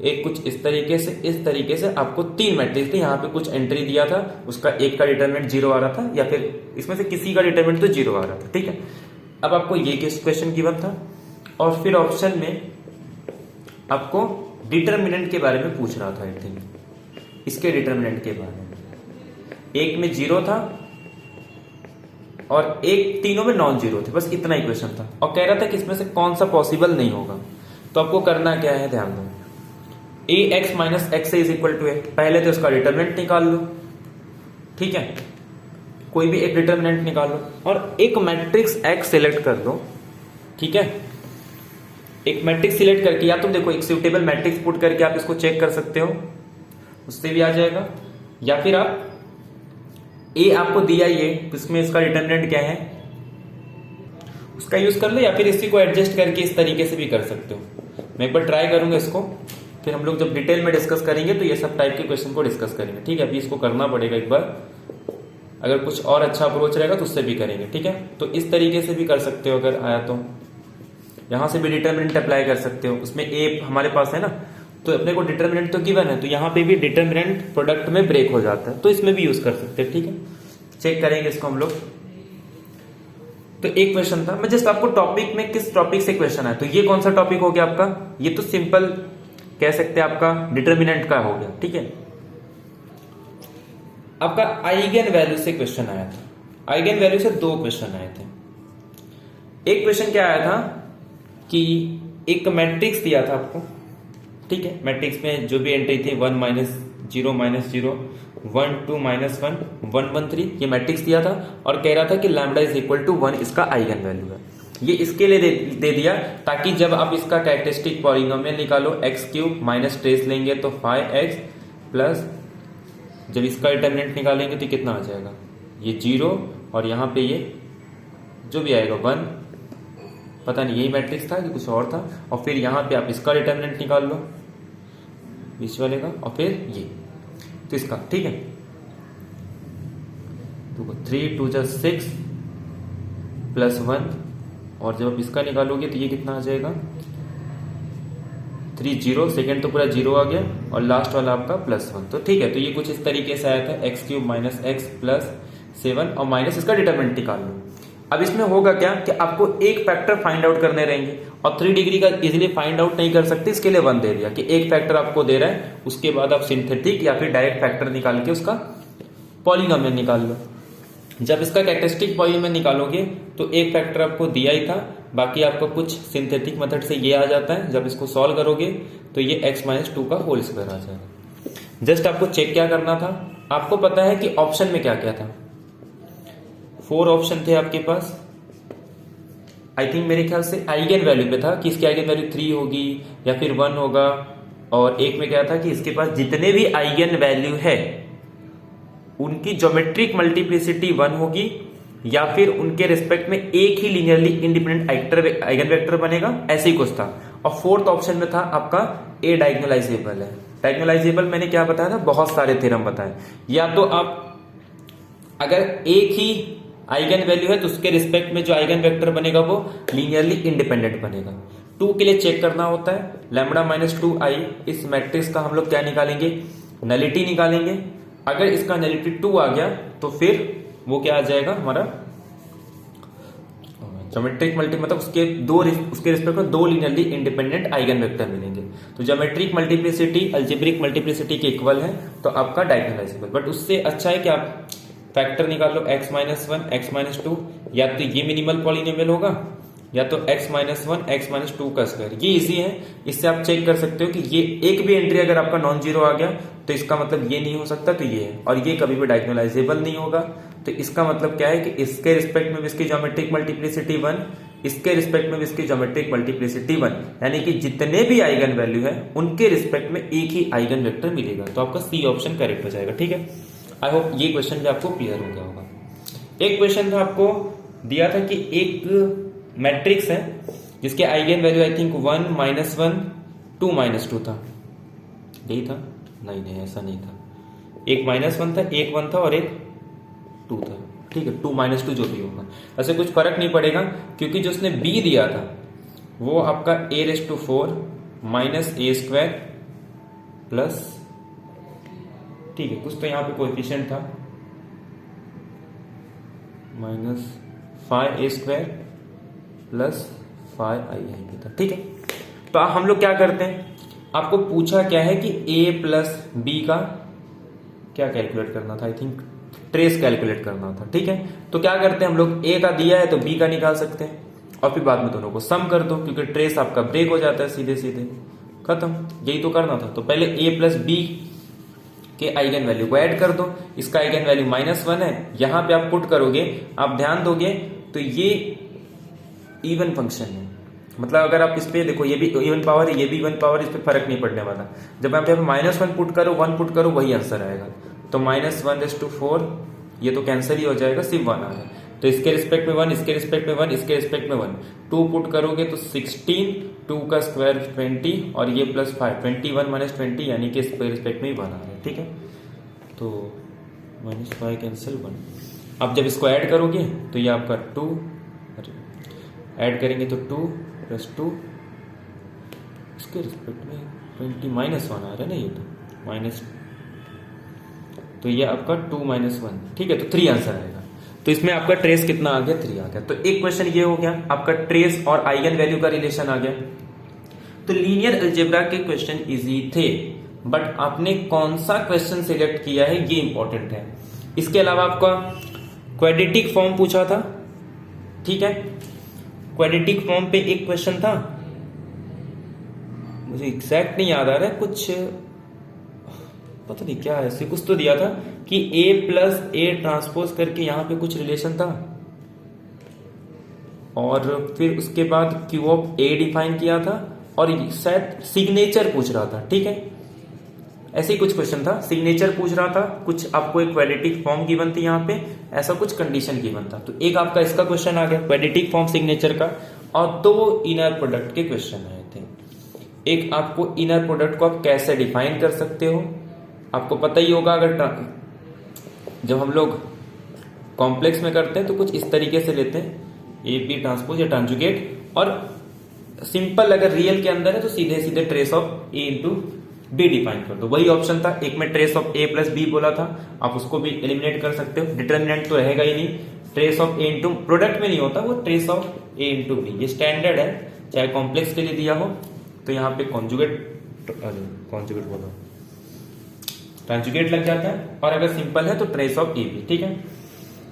एक कुछ इस तरीके से आपको 3 मैट्रिक्स थे। यहाँ पे कुछ एंट्री दिया था, उसका एक का डिटरमिनेंट 0 आ रहा था, या फिर इसमें से किसी का डिटरमिनेंट तो 0 आ रहा था, ठीक है। अब आपको ये क्वेश्चन गिवन था, और फिर ऑप्शन में आपको डिटरमिनेंट के बारे में पूछ रहा था, आई थिंक इसके डिटरमिनेंट के बारे में। एक में 0 था, और एक तीनों में नॉन जीरो थे, बस इतना ही क्वेश्चन था। और कह रहा था कि इसमें से कौन सा पॉसिबल नहीं होगा। तो आपको करना क्या है, ध्यान दो, a x minus x is equal to a, पहले तो इसका डिटरमिनेंट निकाल लो, ठीक है, कोई भी एक डिटरमिनेंट निकाल लो और एक मैट्रिक्स एक्स सिलेक्ट कर दो, ठीक है। एक मैट्रिक्स सिलेक्ट करके या तुम देखो एक सुटेबल मैट्रिक्स पुट करके आप इसको चेक कर सकते हो, उससे भी आ जाएगा, या फिर आप ए आपको दिया ये, इसमें इसका डिटरमिनेंट क्या है उसका यूज कर लो, या फिर इसी को एडजस्ट करके इस तरीके से भी कर सकते हो। मैं एक बार ट्राई करूंगा इसको, फिर हम लोग जब डिटेल में डिस्कस करेंगे तो ये सब टाइप के क्वेश्चन को डिस्कस करेंगे, ठीक है। अभी इसको करना पड़ेगा एक बार, अगर कुछ और अच्छा अप्रोच रहेगा तो उससे भी करेंगे, ठीक है। तो इस तरीके से भी कर सकते हो, अगर आया तो यहां से भी डिटरमिनेंट अप्लाई कर सकते हो। उसमें ए हमारे पास है ना, तो अपने को डिटरमिनेंट तो गिवन है, तो यहाँ पे भी डिटरमिनेंट प्रोडक्ट में ब्रेक हो जाता है, तो इसमें भी यूज कर सकते हैं, ठीक है। चेक करेंगे इसको हम लोग। तो एक क्वेश्चन था, मैं जस्ट आपको टॉपिक में किस टॉपिक से क्वेश्चन है, तो ये कौन सा टॉपिक हो गया आपका, ये तो सिंपल कह सकते हैं आपका डिटरमिनेंट का हो गया, ठीक है। आपका आइगन वैल्यू से क्वेश्चन आया था। आइगन वैल्यू से दो क्वेश्चन आए थे। एक क्वेश्चन क्या आया था कि एक मैट्रिक्स दिया था आपको, ठीक है, मैट्रिक्स में जो भी एंट्री थी 1 minus zero minus zero 1 2 minus 1 1 1 3, ये मैट्रिक्स दिया था और कह रहा था कि लैम्बडा इज इक्वल टू 1 इसका आइगन वैल्यू है। ये इसके लिए दे दिया ताकि जब आप इसका कैरेक्टरिस्टिक पॉलिनोमियल निकालो एक्स क्यूब माइनस ट्रेस लेंगे तो 5x प्लस जब इसका डिटरमिनेंट निकालेंगे तो कितना आ जाएगा, ये 0 और यहाँ पे ये जो भी आएगा 1, पता नहीं यही मैट्रिक्स था कि कुछ और था। और फिर यहाँ पे आप इसका डिटरमिनेंट निकाल लो बीच वाले का, और फिर ये तो इसका, ठीक है। तो 3 2 6 प्लस 1, और जब आप इसका निकालोगे तो ये कितना आ जाएगा 3 0, सेकेंड तो पूरा 0 आ गया और लास्ट वाला आपका प्लस 1, तो ठीक है। तो ये कुछ इस तरीके से आया था x cube minus x plus 7 और माइनस इसका डिटरमिनेंट निकाल लो। अब इसमें होगा क्या कि आपको एक फैक्टर फाइंड आउट करने रहेंगे और 3 डिग्री का इजीली फाइंड आउट नहीं कर सकते, इसके लिए 1 दे दिया कि एक फैक्टर आपको दे रहा है, उसके बाद आप सिंथेटिक या फिर डायरेक्ट फैक्टर निकाल के उसका पॉलिनोमियल निकाल लो। जब इसका कैरेक्टरिस्टिक पॉलिनोमियल निकालोगे तो एक फैक्टर आपको दिया ही था, बाकी आपको कुछ सिंथेटिक मेथड से ये आ जाता है। जब इसको सॉल्व करोगे तो ये x माइनस 2 का होल स्क्वायर आ जाएगा। जस्ट आपको चेक क्या करना था, आपको पता है कि ऑप्शन में क्या क्या था, 4 ऑप्शन थे आपके पास। आई थिंक मेरे ख्याल से आइगन वैल्यू पे था कि इसकी आइगन वैल्यू 3 होगी या फिर 1 होगा, और एक में क्या था कि इसके पास जितने भी आइगन वैल्यू है उनकी ज्योमेट्रिक मल्टीप्लिसिटी 1 होगी या फिर उनके रिस्पेक्ट में एक ही लीनियरली इंडिपेंडेंट आइगन वेक्टर बनेगा, ऐसे ही कुछ था। और फोर्थ ऑप्शन में था आपका ए डायगोनलाइजेबल है। डायगोनलाइजेबल मैंने क्या बताया था, बहुत सारे थ्योरम बताए। या तो आप अगर एक ही आइगन वैल्यू है तो उसके रिस्पेक्ट में जो आइगन वेक्टर बनेगा वो लीनियरली इंडिपेंडेंट बनेगा। 2 के लिए चेक करना होता है लैम्बडा माइनस 2i, इस मैट्रिक्स का हम लोग क्या निकालेंगे, नलिटी निकालेंगे। अगर इसका नलिटी 2 आ गया तो फिर वो क्या आ जाएगा हमारा ज्योमेट्रिक मल्टी, मतलब उसके रिस्पेक्ट में 2 लीनियरली इंडिपेंडेंट आइगन वेक्टर मिलेंगे। तो ज्योमेट्रिक मल्टीप्लिसिटी अल्जेब्रिक मल्टीप्लिसिटी के इक्वल है तो आपका डायगोनलाइजेबल। बट उससे अच्छा है कि आप फैक्टर निकाल लो x माइनस 1 x माइनस 2, या तो ये मिनिमल पॉलिनोमियल होगा या तो x माइनस 1 x माइनस 2 का स्क्वायर। ये इजी है, इससे आप चेक कर सकते हो कि ये एक भी एंट्री अगर आपका नॉन जीरो आ गया तो इसका मतलब ये नहीं हो सकता, तो ये है, और ये कभी भी डायगोनलाइजेबल नहीं होगा। तो इसका मतलब क्या है कि इसके रिस्पेक्ट में भी इसकी ज्योमेट्रिक मल्टीप्लिसिटी 1, इसके रिस्पेक्ट में भी इसकी ज्योमेट्रिक मल्टीप्लिसिटी 1, यानी कि जितने भी आइगन वैल्यू है उनके रिस्पेक्ट में एक ही आइगन वेक्टर मिलेगा। तो आपका सी ऑप्शन करेक्ट हो जाएगा, ठीक है। आई होप ये क्वेश्चन भी आपको क्लियर हो गया होगा। एक क्वेश्चन था आपको दिया था कि एक मैट्रिक्स है जिसके eigen value I think 1 minus 1 2 minus 2 था, यही था? नहीं ऐसा नहीं था, एक माइनस 1 था, एक 1 था और एक 2 था, ठीक है। 2 माइनस 2 जो भी होगा, ऐसे कुछ फर्क नहीं पड़ेगा क्योंकि जो उसने बी दिया था वो आपका a⁴ minus a square plus, ठीक है, कुछ तो यहाँ पे कोएफिशिएंट था minus 5a square plus 5i था, ठीक है। तो हम लोग क्या करते हैं, आपको पूछा क्या है कि a प्लस बी का क्या कैलकुलेट करना था, आई थिंक ट्रेस कैलकुलेट करना था। ठीक है, तो क्या करते हैं हम लोग, ए का दिया है तो बी का निकाल सकते हैं और फिर बाद में दोनों को सम कर दो, क्योंकि ट्रेस आपका ब्रेक हो जाता है सीधे सीधे, खत्म। यही तो करना था। तो पहले ए प्लस बी के आइगन वैल्यू को ऐड कर दो। इसका आइगन वैल्यू -1 है, यहां पे आप पुट करोगे, आप ध्यान दोगे तो ये इवन फंक्शन है। मतलब अगर आप इस पे देखो, ये भी इवन पावर है, ये भी इवन पावर, इस पे फर्क नहीं पड़ने वाला। जब आप यहाँ पे -1 पुट करो, 1 पुट करो, वही आंसर आएगा। तो -1/4 ये तो कैंसिल ही हो जाएगा, सिर्फ 1 आ रहा है। तो इसके रिस्पेक्ट में 1, इसके रिस्पेक्ट में 1, इसके रिस्पेक्ट में 1, 2 पुट करोगे तो 16, 2 का स्क्वायर 20 और ये +5, 21 - 20 यानी कि इसके रिस्पेक्ट में ही 1 आ रहा है। ठीक है, तो -5 कैंसिल 1। अब जब इसको ऐड करोगे तो ये आपका 2, ऐड करेंगे तो 2 + 2, इसके रिस्पेक्ट में 20 -1 आ रहा है ना, ये तो माइनस, तो ये आपका 2 - 1। ठीक है, तो 3 आंसर आएगा। तो इसमें आपका ट्रेस कितना आ गया, 3 आ गया। तो एक क्वेश्चन ये हो गया, आपका ट्रेस और आइगन वैल्यू का रिलेशन आ गया। तो लीनियर अलजेब्रा के क्वेश्चन इजी थे, बट आपने कौन सा क्वेश्चन सिलेक्ट किया है ये इंपॉर्टेंट है। इसके अलावा आपका क्वाड्रेटिक फॉर्म पूछा था। ठीक है, क्वाड्रेटिक फॉर्म पे एक क्वेश्चन था, मुझे एग्जैक्ट नहीं याद आ रहा है, कुछ पता नहीं क्या है, कुछ तो दिया था कि A + A ट्रांसपोज करके यहां पे कुछ रिलेशन था, और फिर उसके बाद Q ऑफ A डिफाइन किया था, और शायद सिग्नेचर पूछ रहा था। ठीक है, ऐसे ही कुछ क्वेश्चन था, सिग्नेचर पूछ रहा था, कुछ आपको एक क्वाड्रेटिक फॉर्म गिवन थी यहाँ पे, ऐसा कुछ कंडीशन गिवन था। तो एक आपका इसका क्वेश्चन आ गया क्वाड्रेटिक फॉर्म सिग्नेचर का, और 2 इनर प्रोडक्ट के क्वेश्चन आए थे। एक आपको इनर प्रोडक्ट को आप कैसे डिफाइन कर सकते हो, आपको पता ही होगा, अगर जब हम लोग कॉम्प्लेक्स में करते हैं तो कुछ इस तरीके से लेते हैं, AP ट्रांसपोज या ट्रांजुगेट, और सिंपल अगर रियल के अंदर है तो सीधे सीधे trace of A × B define कर दो। वही ऑप्शन था, एक में ट्रेस ऑफ A + B बोला था, आप उसको भी एलिमिनेट कर सकते हो, डिटरमिनेंट तो रहेगा ही नहीं। ट्रेस ऑफ A × प्रोडक्ट में नहीं होता, वो ट्रेस ऑफ A × B, ये स्टैंडर्ड है, चाहे कॉम्प्लेक्स के लिए दिया हो। तो यहाँ पे कॉन्जुगेट बोलो, ट्रांजुगेट लग जाता है, और अगर सिंपल है तो ट्रेस ऑफ AB। ठीक है,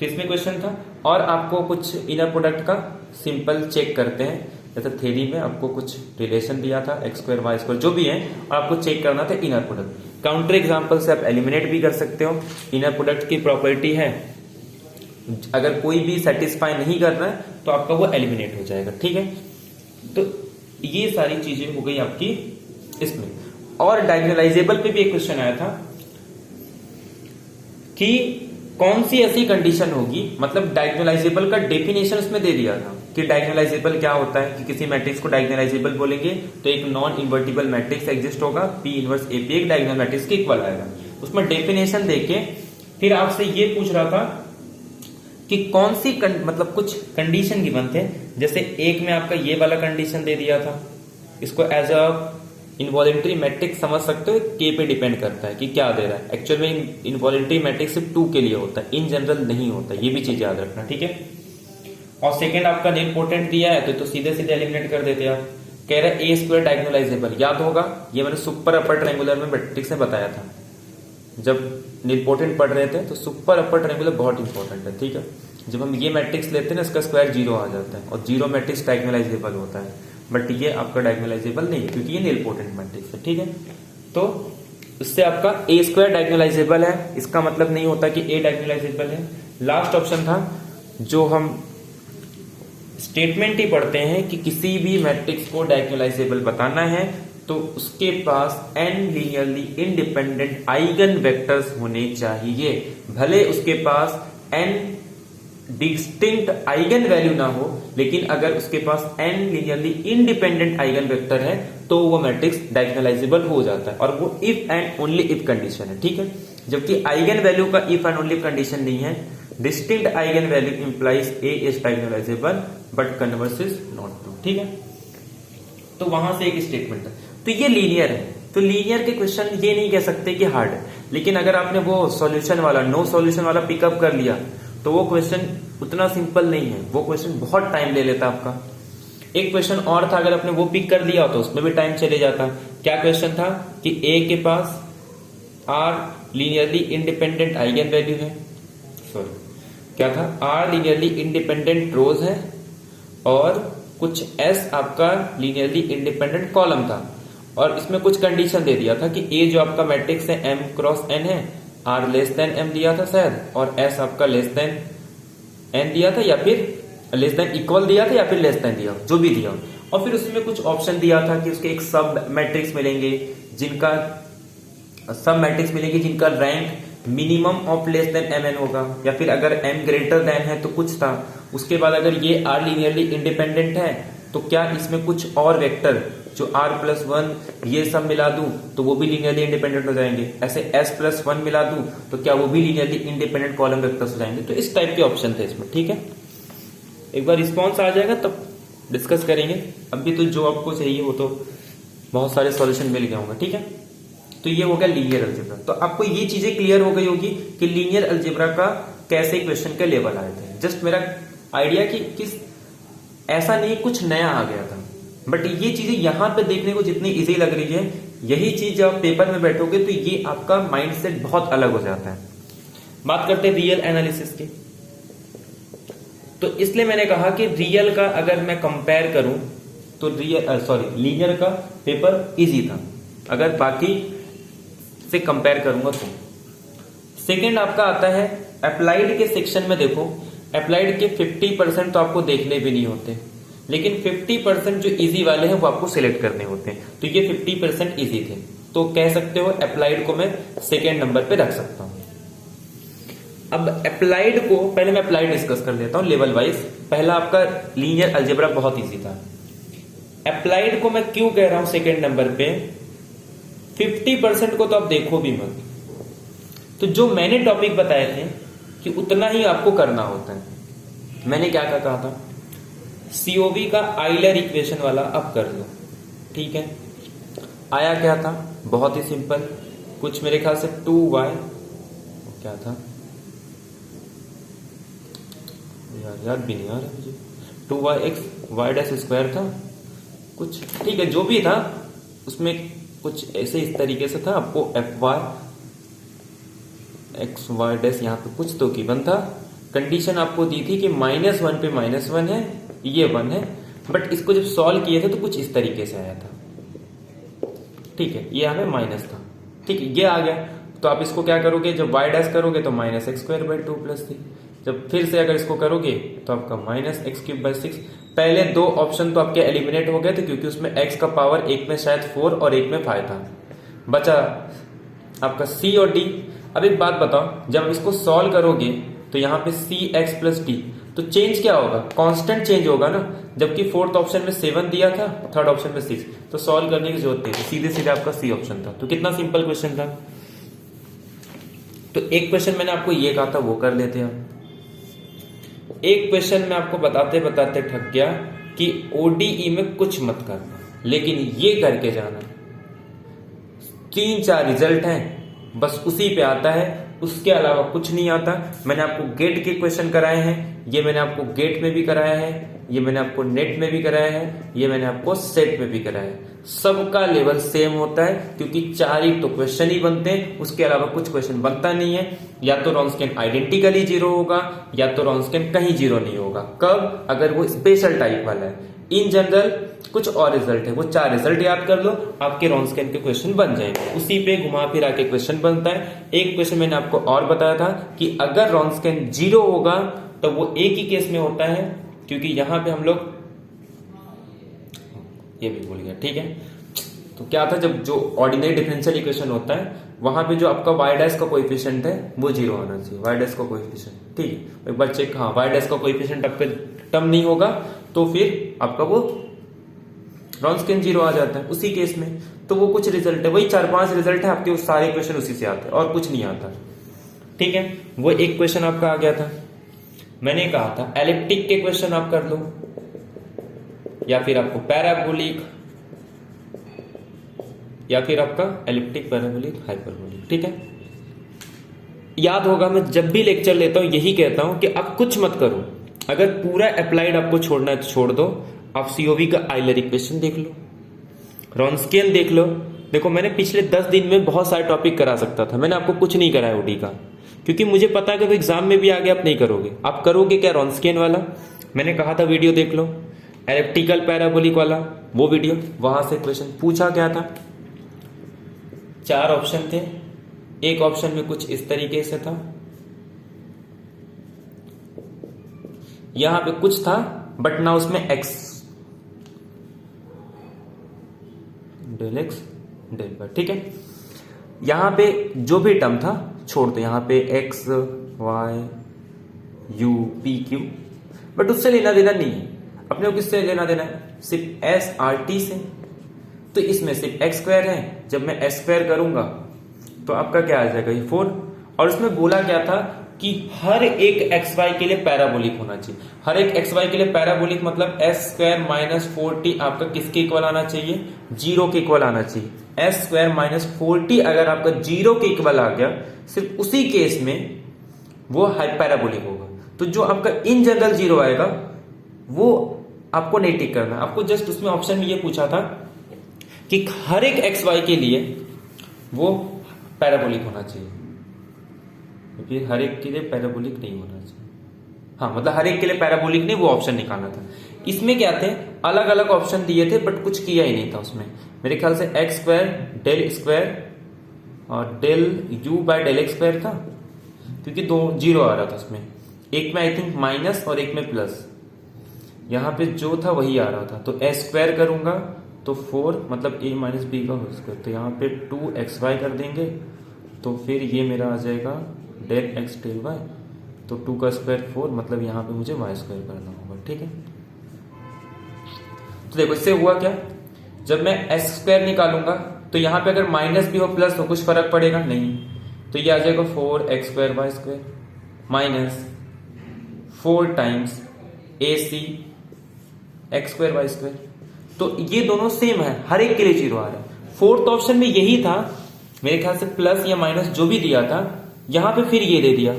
तो इसमें क्वेश्चन था। और आपको कुछ इनर प्रोडक्ट का सिंपल चेक करते हैं, जैसे थ्योरी में आपको कुछ रिलेशन दिया था x² y² जो भी है, और आपको चेक करना था इनर प्रोडक्ट। काउंटर एग्जांपल से आप एलिमिनेट भी कर सकते हो। इनर प्रोडक्ट की प्रॉपर्टी है, अगर कोई भी सेटिस्फाई नहीं कर रहा है तो आपका वो एलिमिनेट हो जाएगा। ठीक है, तो ये सारी चीजें हो गई आपकी इसमें। और डायगोनलाइजेबल पे भी एक क्वेश्चन आया था कि कौन सी ऐसी कंडीशन होगी, मतलब डायगोनलाइजेबल का डेफिनेशन उसमें दे दिया था कि डायगोनलाइजेबल क्या होता है, कि किसी मैट्रिक्स को डायगोनलाइजेबल बोलेंगे तो एक नॉन इन्वर्टिबल मैट्रिक्स एग्जिस्ट होगा, P 1 AP एक डायगोनल मैट्रिक्स के इक्वल आएगा। उसमें डेफिनेशन देके फिर आपसे ये पूछ रहा था कि कौन सी मतलब कुछ कंडीशन गिवन थे, जैसे एक में आपका ये वाला कंडीशन दे दिया था, इसको एज अ इनवॉलेंट्री मैट्रिक्स समझ सकते हो, K पे डिपेंड करता है कि क्या दे रहा है। एक्चुअल में इनवॉलेंट्री मैट्रिक्स सिर्फ 2 के लिए होता है, इन जनरल नहीं होता, ये भी चीज याद रखना। ठीक है, और सेकंड आपका नीलपोटेंट दिया है तो सीधे सीधे एलिमिनेट कर देते आप। कह रहा है A² डायगोनलाइजेबल, याद होगा ये मैंने सुपर अपर ट्रायंगुलर में मैट्रिक्स में बताया था, जब नीलपोटेंट पढ़ रहे थे। तो सुपर अपर ट्रायंगुलर बहुत इंपॉर्टेंट है। ठीक है, जब हम ये मैट्रिक्स लेते हैं ना, इसका स्क्वायर 0 आ जाता है, और 0 मैट्रिक्स डायगोनलाइजेबल होता है, बट ये आपका डायगोनलाइजेबल नहीं है क्योंकि ये नीलपोटेंट मैट्रिक्स है। ठीक है, तो इससे आपका A² डायगोनलाइजेबल है, इसका मतलब नहीं होता कि A डायगोनलाइजेबल है। लास्ट ऑप्शन था जो हम स्टेटमेंट ही पढ़ते हैं कि किसी भी मैट्रिक्स को डायगोनलाइजेबल बताना है तो उसके पास n linearly independent eigen vectors होने चाहिए, भले उसके पास n डिस्टिंक्ट आइगन वैल्यू ना हो, लेकिन अगर उसके पास n linearly independent eigen vector है तो वो मैट्रिक्स डायगोनलाइजेबल हो जाता है, और वो if and only if condition है। ठीक है, जबकि आइगन वैल्यू का इफ एंड ओनली कंडीशन नहीं है। Distinct eigen value implies A is diagonalisable but converse is not true. ठीक है, तो वहां से एक स्टेटमेंट है। तो ये लीनियर है, तो लीनियर के क्वेश्चन ये नहीं कह सकते कि हार्ड है, लेकिन अगर आपने वो सॉल्यूशन वाला, नो सॉल्यूशन वाला पिकअप कर लिया तो वो क्वेश्चन उतना सिंपल नहीं है, वो क्वेश्चन बहुत टाइम ले लेता आपका। एक क्वेश्चन और था, अगर आपने वो पिक कर लिया तो उसमें भी टाइम चले जाता। क्या क्वेश्चन था कि A के पास R linearly independent eigen value है, सॉरी क्या था, आर लीनियरली इंडिपेंडेंट रोज है और कुछ एस आपका लीनियरली इंडिपेंडेंट कॉलम था, और इसमें कुछ कंडीशन दे दिया था कि ए जो आपका मैट्रिक्स है m क्रॉस n है, r लेस देन m दिया था शायद, और s आपका लेस देन n दिया था, या फिर लेस देन इक्वल दिया था, या फिर लेस देन दिया, जो भी दिया। और फिर उसमें कुछ ऑप्शन दिया था कि उसके एक सब मैट्रिक्स मिलेंगे जिनका rank minimum of less than mn होगा, या फिर अगर m ग्रेटर देन है तो कुछ था। उसके बाद अगर ये r लीनियरली इंडिपेंडेंट है तो क्या इसमें कुछ और वेक्टर जो r+1 ये सब मिला दूं तो वो भी लीनियरली इंडिपेंडेंट हो जाएंगे, ऐसे s+1 मिला दूं तो क्या वो भी लीनियरली इंडिपेंडेंट कॉलम वेक्टर्स हो जाएंगे। तो इस टाइप के ऑप्शन थे इसमें, ठीक है। एक बार रिस्पॉन्स आ जाएगा तब डिस्कस करेंगे, अभी तो जो आपको चाहिए वो तो बहुत सारे सॉल्यूशन मिल गए होंगे, ठीक है। तो ये हो गया लीनियर अलजेब्रा। तो आपको ये चीजें क्लियर हो गई होगी कि लीनियर अलजेब्रा का कैसे क्वेश्चन के लेवल आए थे। जस्ट मेरा आइडिया कि किस ऐसा नहीं कुछ नया आ गया था, बट ये चीजें यहां पे देखने को जितनी इजी लग रही है, यही चीज जब आप पेपर में बैठोगे तो ये आपका माइंडसेट बहुत अलग हो जाता है। बात करते हैं रियल एनालिसिस की। तो इसलिए मैंने कहा कि रियल का अगर मैं कंपेयर करूं तो लीनियर का पेपर इजी था अगर बाकी से कंपेयर करूंगा तो। सेकंड आपका आता है अप्लाइड के सेक्शन में। देखो अप्लाइड के 50% तो आपको देखने भी नहीं होते, लेकिन 50% जो इजी वाले हैं वो आपको सिलेक्ट करने होते हैं। तो ये 50% इजी थे, तो कह सकते हो अप्लाइड को मैं सेकेंड नंबर पे रख सकता हूं। अब अप्लाइड को पहले मैं अप्लाइड डिस्कस कर लेता हूं लेवल वाइज। पहला आपका लीनियर अलजेब्रा बहुत इजी था। अप्लाइड को मैं क्यों कह रहा हूं सेकेंड नंबर पे, 50% को तो आप देखो भी मत। तो जो मैंने टॉपिक बताए थे कि उतना ही आपको करना होता है। मैंने क्या कहा था, सीओवी का आइलर इक्वेशन वाला अब कर लो, ठीक है। आया क्या था, बहुत ही सिंपल, कुछ मेरे ख्याल से 2y क्या था याद भी नहीं आ रहा मुझे, 2yx y' था कुछ, ठीक है। जो भी था उसमें कुछ ऐसे इस तरीके से था। आपको fy xy' यहाँ पे कुछ तो गिवन था। कंडीशन आपको दी थी कि -1 पे -1 है, ये 1 है, बट इसको जब सॉल्व किए थे तो कुछ इस तरीके से आया था, ठीक है। ये हमें माइनस था, ठीक है, ये आ गया। तो आप इसको क्या करोगे, जब y' करोगे तो -x²/2 + 3, जब फिर से अगर इसको करोगे तो आपका -x³/6। पहले दो ऑप्शन तो आपके एलिमिनेट हो गए थे क्योंकि उसमें x का पावर एक में शायद 4 और एक में 5 था। बचा आपका c और d। अब एक बात बताओ, जब इसको सॉल्व करोगे तो यहाँ पे cx+d, तो चेंज क्या होगा, कांस्टेंट चेंज होगा ना। जबकि फोर्थ ऑप्शन में 7 दिया था, थर्ड ऑप्शन में 6, तो सॉल्व करने की जरूरत नहीं, सीधे सीधे आपका सी ऑप्शन था। तो कितना सिंपल क्वेश्चन था। तो एक क्वेश्चन मैंने आपको ये कहा था वो कर लेते हैं। एक क्वेश्चन में आपको बताते बताते थक गया कि ओडीई में कुछ मत करना, लेकिन ये करके जाना। 3-4 रिजल्ट हैं, बस उसी पे आता है, उसके अलावा कुछ नहीं आता। मैंने आपको गेट के क्वेश्चन कराए हैं, ये मैंने आपको गेट में भी कराया है, ये मैंने आपको नेट में भी कराया है, ये मैंने आपको सेट में भी कराया है। सबका लेवल सेम होता है क्योंकि 4 ही तो क्वेश्चन ही बनते हैं, उसके अलावा कुछ क्वेश्चन बनता नहीं है। या तो रॉन्स्कियन आइडेंटिकली 0 होगा या तो रॉन्स्कियन कहीं 0 नहीं होगा। कब, अगर वो स्पेशल टाइप वाला है। इन जनरल कुछ और रिजल्ट है, वो 4 रिजल्ट याद कर लो, आपके रॉन्स्कियन के क्वेश्चन बन जाएंगे। उसी पे घुमा फिरा के क्वेश्चन बनता है। एक क्वेश्चन मैंने आपको और बताया था कि अगर रॉन्स्कियन 0 होगा तो वो एक ही केस में होता है, क्योंकि यहां पे हम लोग ये भी भूल गया, ठीक है। तो क्या था, जब जो ऑर्डिनरी डिफरेंशियल इक्वेशन होता है वहां पे जो आपका y' का कोएफिशिएंट है वो 0 होना चाहिए, y' का कोएफिशिएंट, ठीक है। एक बार चेक, हाँ y' का कोएफिशिएंट आपके टर्म नहीं होगा तो फिर आपका वो रॉन्स्कियन 0 आ जाता है उसी केस में। तो वो कुछ रिजल्ट है, वही 4-5 रिजल्ट है आपके, उस सारे क्वेश्चन उसी से आते हैं और कुछ नहीं आता, ठीक है। वो एक क्वेश्चन आपका आ गया था। मैंने कहा था एलिप्टिक के क्वेश्चन आप कर लो, या फिर आपको पैराबोलिक, या फिर आपका एलिप्टिक, पैराबोलिक, हाइपरबोलिक, ठीक है। याद होगा मैं जब भी लेक्चर लेता हूं यही कहता हूं कि आप कुछ मत करो। अगर पूरा अप्लाइड आपको छोड़ना है तो छोड़ दो। आप सीओवी का आइलर इक्वेशन देख लो, रॉन्स्कियन देख लो। देखो मैंने पिछले 10 दिन में बहुत सारे टॉपिक करा सकता था, मैंने आपको कुछ नहीं कराया ओडी का, क्योंकि मुझे पता है कि वो एग्जाम में भी आगे आप नहीं करोगे। आप करोगे क्या, रॉन्स्कियन वाला, मैंने कहा था वीडियो देख लो, एलिप्टिकल पैराबोलिक वाला वो वीडियो, वहां से क्वेश्चन पूछा क्या था। 4 ऑप्शन थे, एक ऑप्शन में कुछ इस तरीके से था, यहां पे कुछ था बट ना उसमें x, del x del y, ठीक है। यहां पे जो भी टर्म था छोड़ दो, यहां पे x why U P Q, but उससे लेना देना नहीं है अपने को। किससे लेना देना है, सिर्फ एस आर टी से। तो इसमें सिर्फ एक्स स्क्वायर है, जब मैं एस स्क्वायर करूंगा तो आपका क्या आ जाएगा, ये 4। और उसमें बोला क्या था कि हर एक एक्स वाई के लिए पैराबोलिक होना चाहिए। हर एक एक्स वाई के लिए पैराबोलिक मतलब एस स्क्वायर माइनस 40 आपका किसके इक्वल आना चाहिए, 0 के इक्वल आना चाहिए। एस स्क्वायर माइनस 40 अगर आपका 0 के इक्वल आ गया, सिर्फ उसी केस में वो पैराबोलिक होगा। तो जो आपका इन जनरल 0 आएगा वो आपको नहीं टिक करना। आपको जस्ट उसमें ऑप्शन में ये पूछा था कि हर एक एक्स वाई के लिए वो पैराबोलिक होना चाहिए, क्योंकि हर एक के लिए पैराबोलिक नहीं होना चाहिए। हाँ, मतलब हर एक के लिए पैराबोलिक नहीं, वो ऑप्शन निकालना था। इसमें क्या थे, अलग अलग ऑप्शन दिए थे बट कुछ किया ही नहीं था उसमें। मेरे ख्याल से एक्स स्क्वायर डेल स्क्वायर और del u by del x square था, क्योंकि 2 0 आ रहा था उसमें। एक में आई थिंक माइनस और एक में प्लस, यहां पे जो था वही आ रहा था। तो एस स्क्वायर करूंगा तो 4 मतलब a माइनस बी का होल स्क्वायर, तो यहाँ पे 2xy कर देंगे तो फिर ये मेरा आ जाएगा डेल एक्स डेल वाई। तो 2 का स्क्वायर 4 मतलब यहाँ पे मुझे वाई स्क्वायर करना होगा, ठीक है। तो देखो इससे हुआ क्या, जब मैं एस स्क्वायर निकालूंगा तो यहाँ पे अगर माइनस भी हो प्लस हो कुछ फर्क पड़ेगा नहीं। तो ये आ जाएगा 4x square y square minus 4 times a c x square y square. तो ये दोनों सेम है, हर एक के लिए 0 आ रहा है। 4th ऑप्शन में यही था मेरे ख्याल से, प्लस या माइनस जो भी दिया था, यहां पे फिर ये दे दिया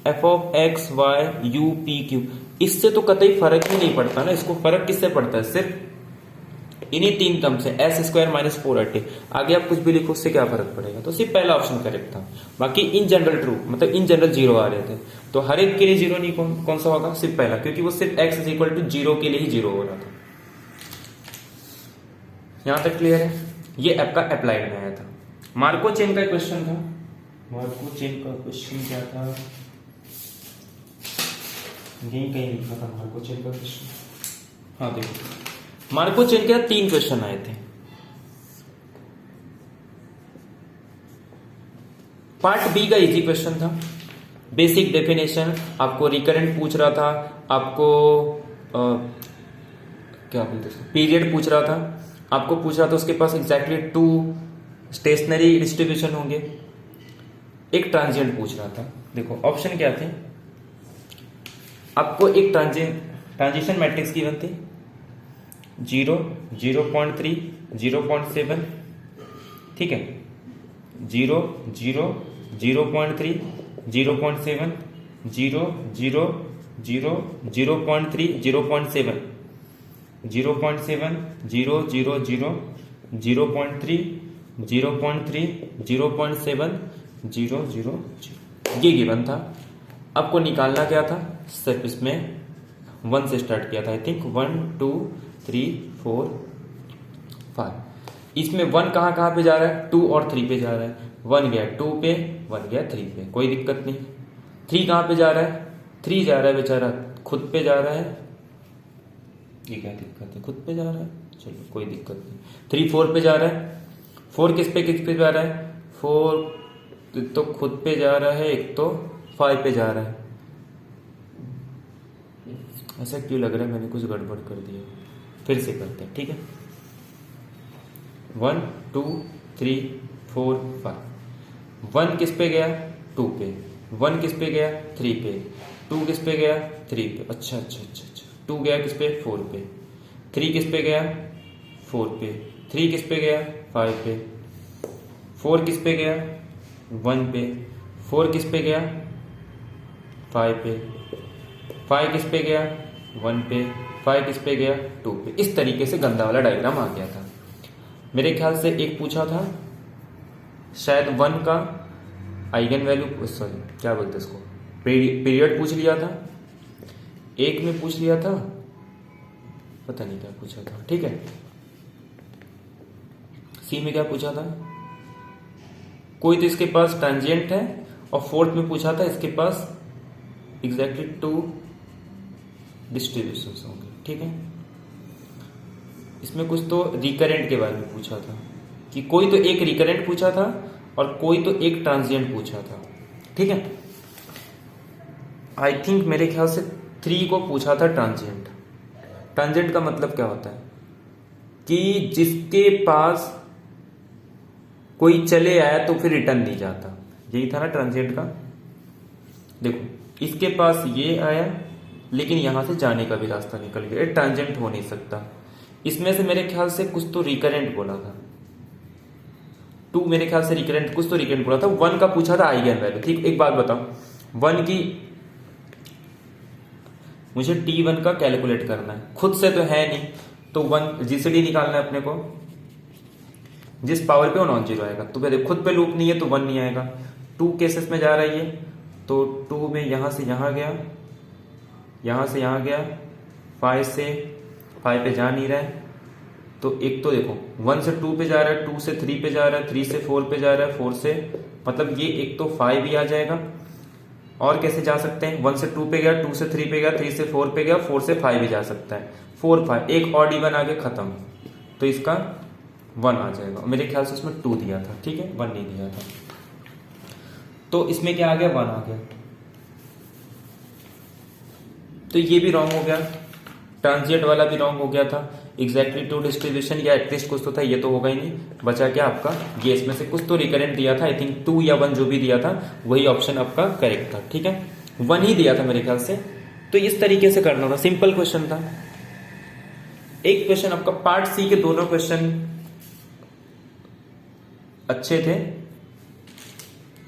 F of x why U P Q. इससे तो कतई फर्क ही नहीं पड़ता ना, इसको फर्क किससे पड़ता है, सिर्फ इन्हीं 3 टर्म से, एस स्क्वायर माइनस 4 आगे आप कुछ भी लिखो उससे क्या फर्क पड़ेगा। तो सिर्फ पहला ऑप्शन करेक्ट था, बाकी इन जनरल ट्रू मतलब इन जनरल 0 आ रहे थे। तो हर एक के लिए 0 नहीं, कौन सा होगा, सिर्फ पहला, क्योंकि वो सिर्फ x इज इक्वल टू 0 के लिए ही 0 हो रहा था। यहां तक क्लियर है, ये आपका अप्लाइड में आया था। मार्को चेन का क्वेश्चन था, मार्को चेन का क्वेश्चन क्या था, यही कहीं लिखा था मार्को चेन का क्वेश्चन। हाँ देखो, मार्को चेन के 3 क्वेश्चन आए थे। पार्ट बी का इजी क्वेश्चन था, बेसिक डेफिनेशन, आपको रिकरेंट पूछ रहा था, आपको क्या बोलते हैं पीरियड पूछ रहा था, आपको पूछ रहा था उसके पास एग्जैक्टली 2 स्टेशनरी डिस्ट्रीब्यूशन होंगे, एक ट्रांजिएंट पूछ रहा था। देखो ऑप्शन क्या थे, आपको एक ट्रांजिशन मैट्रिक्स गिवन थी 0, 0.3, 0.7, ठीक है, 0, 0, 0.3, 0.7, 0, 0, 0, 0.3, 0.7, 0.7, 0, 0, 0, 0.3, 0.3, 0.7, 0, 0, 0, ये गिवन था। आपको निकालना क्या था, सिर्फ इसमें 1 से स्टार्ट किया था, आई थिंक 1 2 3 4 5। इसमें 1 कहां पे जा रहा है, 2 और 3 पे जा रहा है। 1 गया 2 पे, 1 गया 3 पे, कोई दिक्कत नहीं। 3 कहां पे जा रहा है, 3 जा रहा है बेचारा खुद पे जा रहा है, ये क्या दिक्कत है, खुद पे जा रहा है, चलो कोई दिक्कत नहीं। 3 4 पे जा रहा है, 4 किस पे जा रहा है, 4 तो खुद पे जा रहा है, एक तो 5 पे जा रहा है। ऐसा क्यों लग रहा है मैंने कुछ गड़बड़ कर दिया, फिर से करते हैं, ठीक है। 1 2 3 4 5। 1 किस पे गया, 2 पे। 1 किस पे गया, 3 पे। 2 किस पे गया, 3 पे। अच्छा अच्छा अच्छा अच्छा। 2 गया किस पे, 4 पे। 3 किस पे गया, 4 पे। 3 किस पे गया, 5 पे। 4 किस पे गया, 1 पे। 4 किस पे गया, 5 पे। 5 किस पे गया, 1 पे। 5 किस पे गया, 2 पे। इस तरीके से गंदा वाला डायग्राम आ गया था। मेरे ख्याल से एक पूछा था शायद 1 का आइगन वैल्यू, सॉरी क्या बोलते इसको, पीरियड पूछ लिया था, एक में पूछ लिया था, पता नहीं क्या पूछा था, ठीक है। सी में क्या पूछा था, कोई तो इसके पास ट्रांजिएंट है, और फोर्थ में पूछा था इसके पास एग्जैक्टली 2 डिस्ट्रीब्यूशंस होंगे, ठीक है। इसमें कुछ तो रिकरेंट के बारे में पूछा था कि कोई तो एक रिकरेंट पूछा था और कोई तो एक ट्रांजिएंट पूछा था, ठीक है। आई थिंक मेरे ख्याल से 3 को पूछा था ट्रांजिएंट। ट्रांजिएंट का मतलब क्या होता है कि जिसके पास कोई चले आया तो फिर रिटर्न नहीं जाता, यही था ना ट्रांजिएंट का। देखो इसके पास ये आया लेकिन यहां से जाने का भी रास्ता निकल गया, ट्रांजिएंट हो नहीं सकता। इसमें से मेरे ख्याल से कुछ तो रिकरेंट बोला था, 2 मेरे ख्याल से रिकरेंट, कुछ तो रिकरेंट बोला था। 1 का पूछा था आइगन वैल्यू, ठीक। एक बात बताओ, 1 की मुझे T1 का कैलकुलेट करना है, खुद से तो है नहीं, तो 1 जीसीडी निकालना है अपने को, जिस पावर पे वो नॉन जीरो आएगा। तो फिर खुद पे लूप नहीं है तो 1 नहीं आएगा। 2 केसेस में जा रही है, तो 2 में यहां से यहां गया, यहां से यहां गया, 5 से 5 पे जा नहीं रहा है, तो एक तो देखो 1 से 2 पे जा रहा है, 2 से 3 पे जा रहा है, 3 से 4 पे जा रहा है, 4 से, मतलब ये एक तो 5 ही आ जाएगा। और कैसे जा सकते हैं, 1 से 2 पे गया, 2 से 3 पे गया, 3 से 4 पे गया, 4 से 5 भी जा सकता है, 4 5, एक ऑड इवन आगे खत्म, तो इसका 1 आ जाएगा। मेरे ख्याल से उसमें 2 दिया था, ठीक है, 1 नहीं दिया था, तो इसमें क्या आ गया, 1 आ गया। तो ये भी रॉन्ग हो गया, ट्रांजिएंट वाला भी रॉन्ग हो गया था। एग्जैक्टली 2 डिस्ट्रीब्यूशन या एटलीस्ट कुछ तो था, ये तो होगा ही नहीं। बचा क्या आपका, ये इसमें से कुछ तो रिकरेंट दिया था, आई थिंक 2 या 1 जो भी दिया था वही ऑप्शन आपका करेक्ट था, ठीक है। 1 ही दिया था मेरे ख्याल से। तो इस तरीके से करना था, सिंपल क्वेश्चन था। एक क्वेश्चन आपका पार्ट सी के दोनों क्वेश्चन अच्छे थे,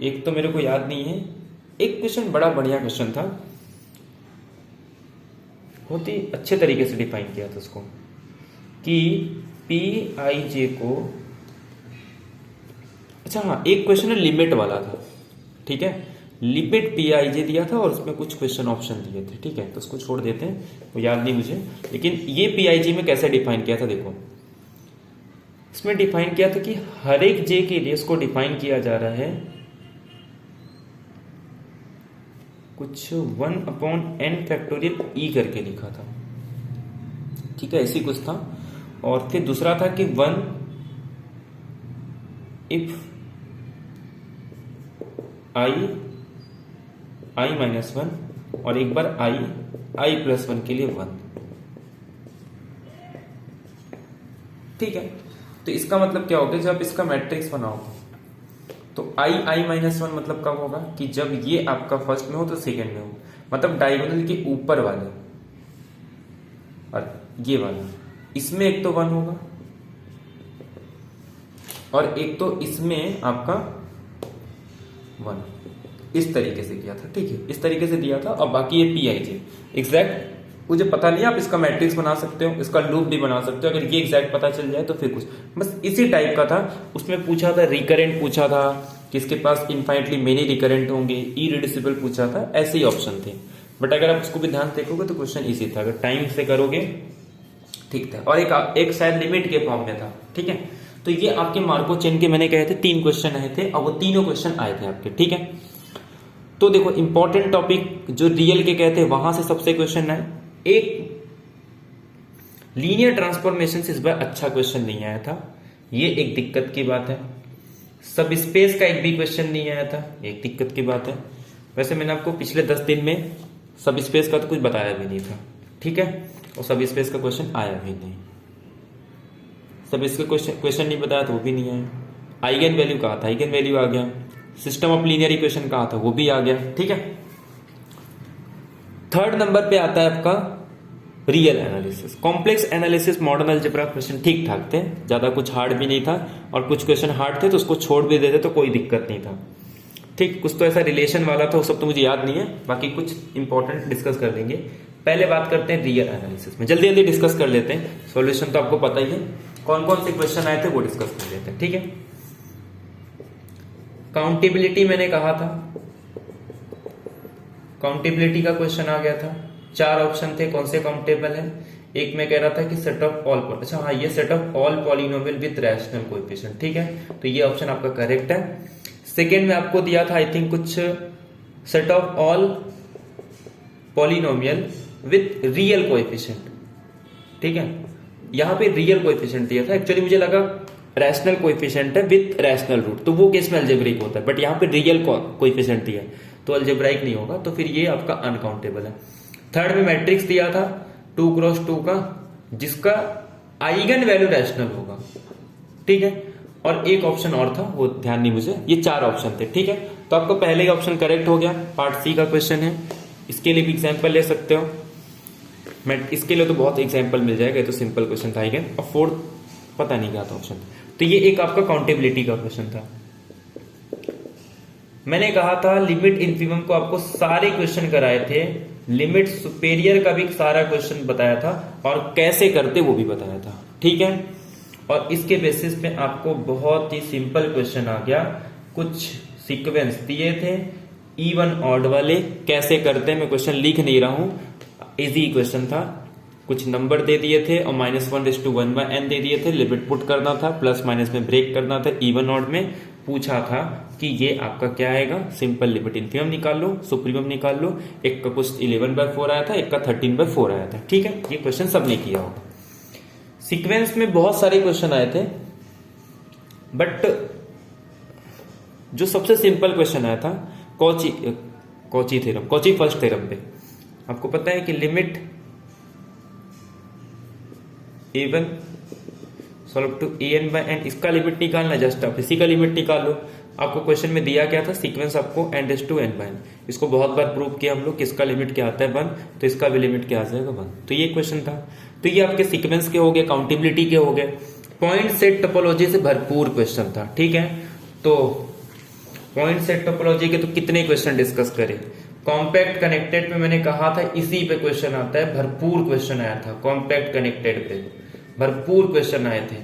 एक तो मेरे को याद नहीं है, एक क्वेश्चन बड़ा बढ़िया क्वेश्चन था, बहुत ही अच्छे तरीके से डिफाइन किया था उसको कि पी आई जे को, अच्छा हाँ, एक क्वेश्चन है लिमिट वाला था, ठीक है, लिमिट पी आई जे दिया था और उसमें कुछ क्वेश्चन ऑप्शन दिए थे, ठीक है, तो उसको छोड़ देते हैं, वो याद नहीं मुझे। लेकिन ये पी आई जे में कैसे डिफाइन किया था, देखो इसमें डिफाइन किया था कि हर एक जे के लिए उसको डिफाइन किया जा रहा है कुछ 1/n फैक्टोरियल ई करके लिखा था, ठीक है, ऐसी कुछ था। और फिर दूसरा था कि 1 इफ i -1 और एक बार i+1 के लिए 1, ठीक है। तो इसका मतलब क्या होगा, जब इसका मैट्रिक्स बनाओ तो i-1 मतलब कब होगा कि जब ये आपका फर्स्ट में हो तो सेकंड में हो, मतलब डायगोनल के ऊपर वाले और ये वाला, इसमें एक तो 1 होगा और एक तो इसमें आपका 1, इस तरीके से किया था, ठीक है, इस तरीके से दिया था। और बाकी ये पी आई जे एग्जैक्ट मुझे पता नहीं, आप इसका मैट्रिक्स बना सकते हो, इसका लूप भी बना सकते हो, अगर ये एग्जैक्ट पता चल जाए तो फिर कुछ बस इसी टाइप का था। उसमें पूछा था रिकरेंट, पूछा था कि इसके पास इनफाइनटली मेनी रिकरेंट होंगे, इरिड्यूसिबल पूछा था, ऐसे ही ऑप्शन थे। बट अगर आप उसको भी ध्यान से देखोगे तो क्वेश्चन इजी था, अगर टाइम से करोगे ठीक था। और एक शायद लिमिट के फॉर्म में था, ठीक है। तो ये आपके मार्को चेन के मैंने कहे थे 3 क्वेश्चन आए थे और वो तीनों क्वेश्चन आए थे आपके, ठीक है। तो देखो इंपॉर्टेंट टॉपिक जो रियल के कहते हैं वहां से सबसे क्वेश्चन है। एक लीनियर ट्रांसफॉर्मेशन से इस बार अच्छा क्वेश्चन नहीं आया था, ये एक दिक्कत की बात है। सब स्पेस का एक भी क्वेश्चन नहीं आया था, एक दिक्कत की बात है। वैसे मैंने आपको पिछले 10 दिन में सब स्पेस का तो कुछ बताया भी नहीं था, ठीक है, और सब स्पेस का क्वेश्चन आया भी नहीं। सब इसका क्वेश्चन नहीं बताया तो वो भी नहीं आया। आइगन वैल्यू कहा था, आइगन वैल्यू आ गया। सिस्टम ऑफ लीनियर इक्वेशन कहा था, वो भी आ गया, ठीक है। 3rd नंबर पे आता है आपका real analysis. Complex analysis modern algebra question ठीक ठाक थे, ज्यादा कुछ हार्ड भी नहीं था, और कुछ क्वेश्चन हार्ड थे तो उसको छोड़ भी देते तो कोई दिक्कत नहीं था, ठीक। कुछ तो ऐसा रिलेशन वाला था, वो सब तो मुझे याद नहीं है, बाकी कुछ इंपॉर्टेंट डिस्कस कर लेंगे। पहले बात करते हैं रियल एनालिसिस में, जल्दी जल्दी डिस्कस कर लेते हैं। सॉल्यूशन तो आपको पता ही है, कौन कौन से क्वेश्चन आए थे वो डिस्कस कर लेते हैं, ठीक है। काउंटेबिलिटी मैंने कहा था, काउंटेबिलिटी का क्वेश्चन आ गया था। 4 ऑप्शन थे कौन से काउंटेबल है। एक में कह रहा था कि सेट ऑफ ऑल, अच्छा हाँ, ये set of all polynomial with rational coefficient, ठीक है, तो ये ऑप्शन आपका करेक्ट है। सेकेंड में आपको दिया था आई थिंक कुछ set of all polynomial with real coefficient, ठीक है, यहां पे रियल कोएफिशिएंट दिया था। एक्चुअली मुझे लगा रैशनल कोएफिशिएंट है विद रैशनल रूट, तो वो केस में अलजेब्रिक होता है, बट यहाँ पे रियल कोएफिशिएंट दिया है तो अलजेब्राइक नहीं होगा, तो फिर ये आपका अनकाउंटेबल है। थर्ड में मैट्रिक्स दिया था 2x2 का, जिसका आइगन वैल्यू रैशनल होगा, ठीक है, और एक ऑप्शन और था वो ध्यान नहीं मुझे, ये 4 ऑप्शन थे, ठीक है। तो आपका पहले ही ऑप्शन करेक्ट हो गया। पार्ट सी का क्वेश्चन है, इसके लिए भी एग्जाम्पल ले सकते हो, मैं इसके लिए तो बहुत एग्जाम्पल मिल जाएगा, ये तो सिंपल क्वेश्चन था आइगन, और फोर्थ पता नहीं क्या था ऑप्शन। तो ये एक आपका काउंटेबिलिटी का क्वेश्चन था। मैंने कहा था लिमिट इन्फिमम को आपको सारे क्वेश्चन कराए थे, लिमिट सुपेरियर का भी सारा क्वेश्चन बताया था, और कैसे करते वो भी बताया था, ठीक है। और इसके बेसिस पे आपको बहुत ही सिंपल क्वेश्चन आ गया, कुछ सीक्वेंस दिए थे इवन ऑड वाले, कैसे करते मैं क्वेश्चन लिख नहीं रहा हूं, इजी क्वेश्चन था। कुछ नंबर दे दिए थे और -1/1/n दे दिए थे, लिमिट पुट करना था, प्लस माइनस में ब्रेक करना था, इवन ऑड में पूछा था कि ये आपका क्या आएगा, सिंपल लिमिट इन्फिमम निकाल लो, सुप्रीमम निकाल लो। एक का कुछ 11/4 आया था, एक का 13/4 आया था, ठीक है, ये क्वेश्चन सबने किया होगा। सीक्वेंस में बहुत सारे क्वेश्चन आए थे, बट जो सबसे सिंपल क्वेश्चन आया था कॉची फर्स्ट थ्योरम पे। आपको पता है कि limit a1 solve to an/n, इसका लिमिट निकालना, जस्ट आप इसी का लिमिट निकाल लो। आपको क्वेश्चन में दिया क्या था, सीक्वेंस आपको n/n/n, इसको बहुत बार प्रूव किया हम लोग, किसका लिमिट क्या आता है 1, तो इसका भी लिमिट क्या आ जाएगा 1, तो ये क्वेश्चन था। तो ये आपके सीक्वेंस के हो गए, काउंटेबिलिटी के हो गए। पॉइंट सेट टोपोलॉजी से भरपूर क्वेश्चन था, ठीक है। तो पॉइंट सेट टोपोलॉजी के तो कितने क्वेश्चन डिस्कस करें। कॉम्पैक्ट कनेक्टेड पे मैंने कहा था इसी पे क्वेश्चन आता है, भरपूर क्वेश्चन आया था कॉम्पैक्ट कनेक्टेड पे, भरपूर क्वेश्चन आए थे।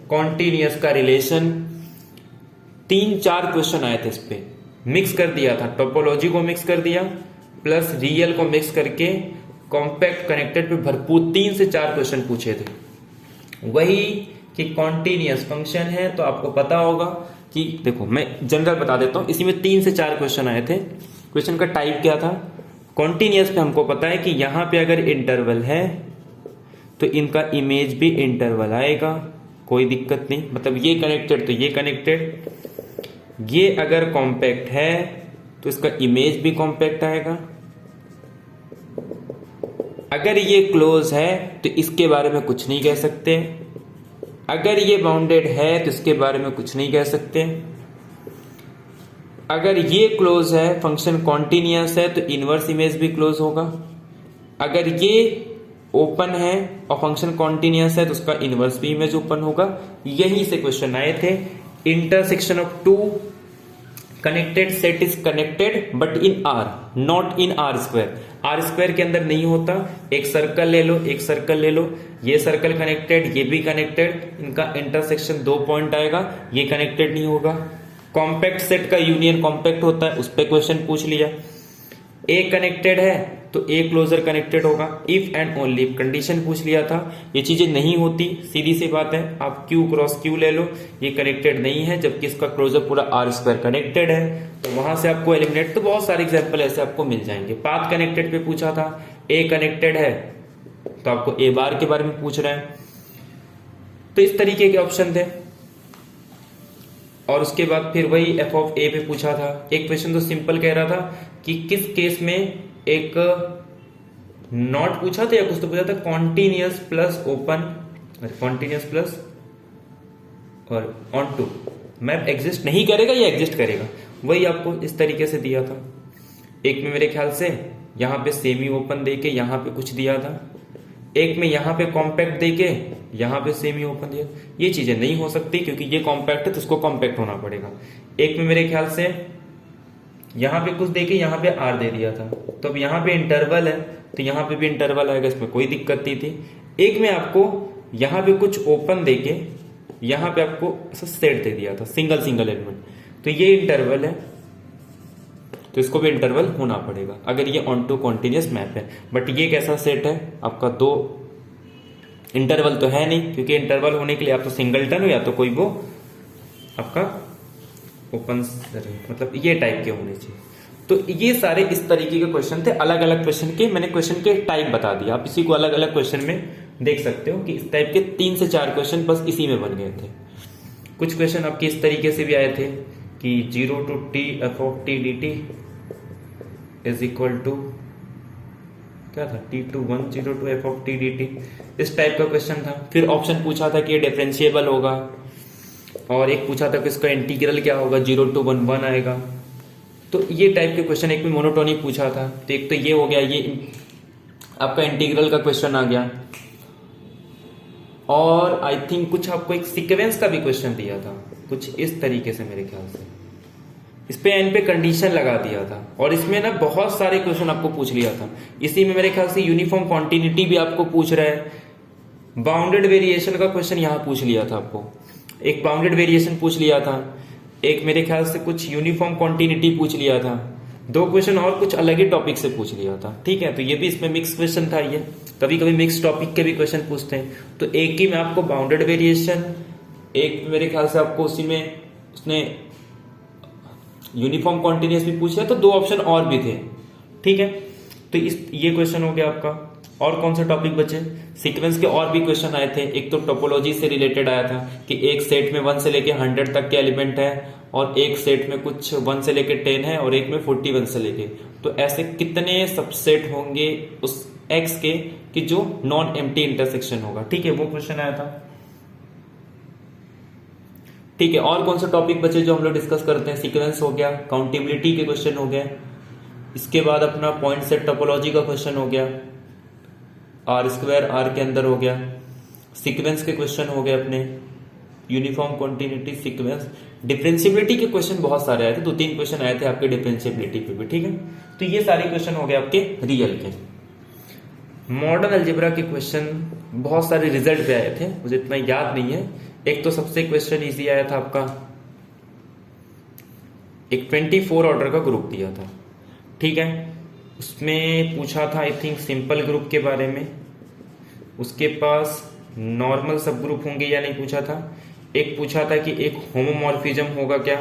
कॉन्टिन्यूअस का रिलेशन 3-4 क्वेश्चन आए थे, इस पे मिक्स कर दिया था, टोपोलॉजी को मिक्स कर दिया प्लस रियल को मिक्स करके कॉम्पैक्ट कनेक्टेड पे भरपूर 3 से 4 क्वेश्चन पूछे थे। वही कि कॉन्टिन्यूअस फंक्शन है तो आपको पता होगा कि देखो मैं जनरल बता देता हूं, इसी में 3 से 4 क्वेश्चन आए थे। क्वेश्चन का टाइप क्या था, कॉन्टिन्यूअस पे हमको पता है कि यहां पे अगर इंटरवल है तो इनका इमेज भी इंटरवल आएगा, कोई दिक्कत नहीं, मतलब ये कनेक्टेड तो ये कनेक्टेड, ये अगर कॉम्पैक्ट है तो इसका इमेज भी कॉम्पैक्ट आएगा, अगर ये क्लोज है तो इसके बारे में कुछ नहीं कह सकते, अगर ये बाउंडेड है तो इसके बारे में कुछ नहीं कह सकते, अगर ये क्लोज है, फंक्शन कॉन्टिन्यूअस है तो इनवर्स इमेज भी क्लोज होगा, अगर ये ओपन है और फंक्शन कॉन्टिन्यूअस है तो उसका इनवर्स भी इमेज ओपन होगा। यही से क्वेश्चन आए थे। Intersection of two connected set is connected but in R, not in R square, R square के अंदर नहीं होता। एक सर्कल ले लो, एक सर्कल ले लो, ये सर्कल कनेक्टेड, ये भी कनेक्टेड, इनका इंटरसेक्शन 2 पॉइंट आएगा, ये कनेक्टेड नहीं होगा। कॉम्पैक्ट सेट का यूनियन कॉम्पैक्ट होता है, उस पर क्वेश्चन पूछ लिया। ए कनेक्टेड है तो ए क्लोजर कनेक्टेड होगा, इफ एंड ओनली कंडीशन पूछ लिया था। ये चीजें नहीं होती, सीधी सी बात है, आप क्यू क्रॉस क्यू ले लो, ये कनेक्टेड नहीं है जबकि इसका क्लोजर पूरा आर स्क्वायर कनेक्टेड है, तो वहां से आपको एलिमिनेट, तो बहुत सारे एग्जांपल ऐसे आपको मिल जाएंगे। पाथ कनेक्टेड पे पूछा था, ए कनेक्टेड है तो आपको ए बार के बारे में पूछ रहे हैं, तो इस तरीके के ऑप्शन थे। और उसके बाद फिर वही एफ ऑफ ए पे पूछा था। एक क्वेश्चन तो सिंपल कह रहा था कि किस केस में एक नॉट पूछा था या कुछ तो पूछा था, continuous plus open, continuous plus और ऑन टू मैप एग्जिस्ट नहीं करेगा या एग्जिस्ट करेगा, वही आपको इस तरीके से दिया था। एक में मेरे ख्याल से यहां पे सेमी ओपन देके यहां पे कुछ दिया था, एक में यहां पे कॉम्पैक्ट देके यहां पे सेमी ओपन दिया। ये चीजें नहीं हो सकती क्योंकि ये कॉम्पैक्ट है तो इसको कॉम्पैक्ट होना पड़ेगा। एक में मेरे ख्याल से यहां पे कुछ देके यहां पे आर दे दिया था, तो अब यहां पे इंटरवल है तो यहां पे भी इंटरवल आएगा, इसमें कोई दिक्कत नहीं थी। एक में आपको यहां पे कुछ ओपन देके यहां पे आपको सेट दे दिया था, सिंगल सिंगल एलिमेंट, तो ये इंटरवल है, तो इसको भी इंटरवल होना पड़ेगा अगर ये ऑन टू कॉन्टिन्यूस मैप है। बट ये कैसा सेट है आपका, दो इंटरवल तो है नहीं, क्योंकि इंटरवल होने के लिए आप तो सिंगलटन हो या तो कोई वो आपका ओपन, मतलब ये टाइप के होने चाहिए। तो ये सारे इस तरीके के क्वेश्चन थे, अलग अलग क्वेश्चन के, मैंने क्वेश्चन के टाइप बता दिया। आप इसी को अलग अलग क्वेश्चन में देख सकते हो कि इस टाइप के 3 से 4 क्वेश्चन बस इसी में बन गए थे। कुछ क्वेश्चन आपके इस तरीके से भी आए थे कि 0 to t f of t dt is equal to क्या था, t to 1 0 to f of t dt, इस टाइप का क्वेश्चन था। फिर ऑप्शन पूछा था कि ये डिफरेंशिएबल होगा, और एक पूछा था कि इसका इंटीग्रल क्या होगा, 0 to 1 1 आएगा। तो ये टाइप के क्वेश्चन, एक में मोनोटोनिक पूछा था, तो एक तो ये हो गया, ये आपका इंटीग्रल का क्वेश्चन आ गया। और आई थिंक कुछ आपको एक सीक्वेंस का भी क्वेश्चन दिया था, कुछ इस तरीके से मेरे ख्याल से, इस पे एन पे कंडीशन लगा दिया था। और इसमें ना बहुत सारे क्वेश्चन आपको पूछ लिया था। इसी में मेरे ख्याल से यूनिफॉर्म कॉन्टिन्यूटी भी आपको पूछ रहा है, बाउंडेड वेरिएशन का क्वेश्चन यहाँ पूछ लिया था आपको, एक बाउंडेड वेरिएशन पूछ लिया था, एक मेरे ख्याल से कुछ यूनिफॉर्म कॉन्टिन्यूटी पूछ लिया था, 2 क्वेश्चन और कुछ अलग ही टॉपिक से पूछ लिया था। ठीक है, तो ये भी इसमें मिक्स क्वेश्चन था। ये कभी कभी मिक्स टॉपिक के भी क्वेश्चन पूछते हैं। तो एक ही में आपको बाउंडेड वेरिएशन, एक मेरे ख्याल से आपको उसी में उसने यूनिफॉर्म कॉन्टिन्यूस भी पूछा, तो 2 ऑप्शन और भी थे। ठीक है, तो ये क्वेश्चन हो गया आपका। और कौन सा टॉपिक बचे, सीक्वेंस के और भी क्वेश्चन आए थे। एक तो टोपोलॉजी से रिलेटेड आया था कि एक सेट में 1 से लेके 100 तक के एलिमेंट है, और एक सेट में कुछ 1 से लेके 10 है, और एक में 41 से लेके, तो ऐसे कितने सबसेट होंगे उस एक्स के कि जो नॉन एम्प्टी इंटरसेक्शन होगा। ठीक है, वो क्वेश्चन आया था। ठीक है, और कौन सा टॉपिक बचे जो हम लोग डिस्कस करते हैं, सीक्वेंस हो गया, काउंटेबिलिटी के क्वेश्चन हो गया, इसके बाद अपना पॉइंट सेट टोपोलॉजी का क्वेश्चन हो गया, R² R के अंदर हो गया, सीक्वेंस के क्वेश्चन हो गए अपने, यूनिफॉर्म कॉन्टिन्यूटी, सीक्वेंस, डिफरेंशिएबिलिटी के क्वेश्चन बहुत सारे आए थे, 2-3 क्वेश्चन आए थे आपके डिफरेंशिएबिलिटी पे भी। ठीक है, तो ये सारे क्वेश्चन हो गए आपके रियल के। मॉडर्न अलजेब्रा के क्वेश्चन बहुत सारे रिजल्ट पे आए थे, मुझे इतना याद नहीं है। एक तो सबसे क्वेश्चन इजी आया था आपका, एक 24 ऑर्डर का ग्रुप दिया था। ठीक है, उसमें पूछा था आई थिंक सिंपल ग्रुप के बारे में, उसके पास नॉर्मल सब ग्रुप होंगे या नहीं पूछा था, एक पूछा था कि एक होमोमॉर्फिज्म होगा क्या,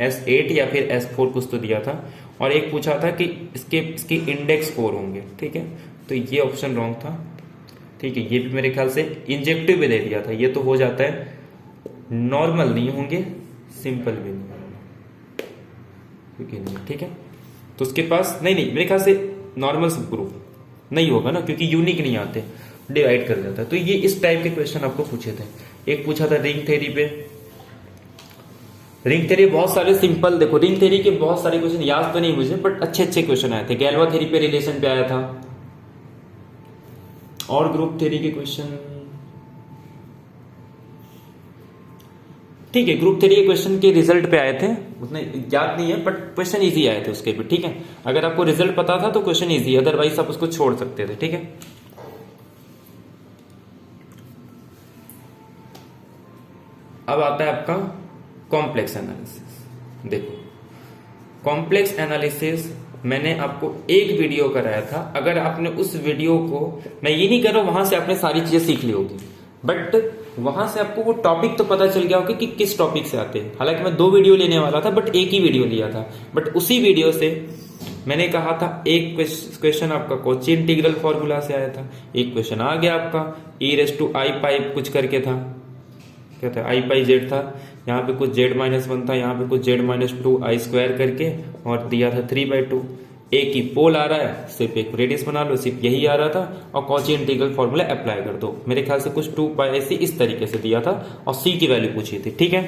S8 या फिर S4 कुछ तो दिया था, और एक पूछा था कि इसके इंडेक्स 4 होंगे। ठीक है, तो ये ऑप्शन रॉन्ग था। ठीक है, ये भी मेरे ख्याल से इंजेक्टिव भी दे दिया था, ये तो हो जाता है, नॉर्मल नहीं होंगे, सिंपल भी नहीं होंगे। ठीक है, तो उसके पास नहीं मेरे ख्याल से नॉर्मल सब ग्रुप नहीं होगा ना, क्योंकि यूनिक नहीं आते, डिवाइड कर जाता है। तो ये इस टाइप के क्वेश्चन आपको पूछे थे। एक पूछा था रिंग थ्योरी पे, रिंग थ्योरी बहुत सारे सिंपल, देखो रिंग थ्योरी के बहुत सारे क्वेश्चन याद तो नहीं मुझे, बट अच्छे अच्छे क्वेश्चन आए थे। गैल्वा थ्योरी पे रिलेशन पे आया था, और ग्रुप थ्योरी के क्वेश्चन, ठीक है, ग्रुप थ्योरी के क्वेश्चन के रिजल्ट पे आए थे, उतने याद नहीं है, बट क्वेश्चन इजी आए थे उसके भी। ठीक है, अगर आपको रिजल्ट पता था तो क्वेश्चन इजी, अदरवाइज आप उसको छोड़ सकते थे। ठीक है, अब आता है आपका कॉम्प्लेक्स एनालिसिस। देखो कॉम्प्लेक्स एनालिसिस मैंने आपको एक वीडियो कराया था, अगर आपने उस वीडियो को, मैं ये नहीं कर रहा हूं वहां से आपने सारी चीजें सीख ली होगी, बट वहां से आपको वो टॉपिक तो पता चल गया होगा कि किस टॉपिक से आते हैं। हालांकि मैं 2 वीडियो लेने वाला था, बट एक ही वीडियो लिया था, बट उसी वीडियो से मैंने कहा था एक क्वेश्चन आपका कॉची इंटीग्रल फॉर्मूला से आया था, एक क्वेश्चन आ गया आपका e⁻⁵ कुछ करके था, क्या था, i⁻z था, यहाँ पे कुछ z-1 था, यहाँ पे कुछ z-2 i² करके, और दिया था 3/2। एक ही पोल आ रहा है, सिर्फ एक रेडियस बना लो, सिर्फ यही आ रहा था, और कॉची इंटीग्रल फॉर्मूला अप्लाई कर दो। मेरे ख्याल से कुछ 2π ऐसे इस तरीके से दिया था, और c की वैल्यू पूछी थी। ठीक है,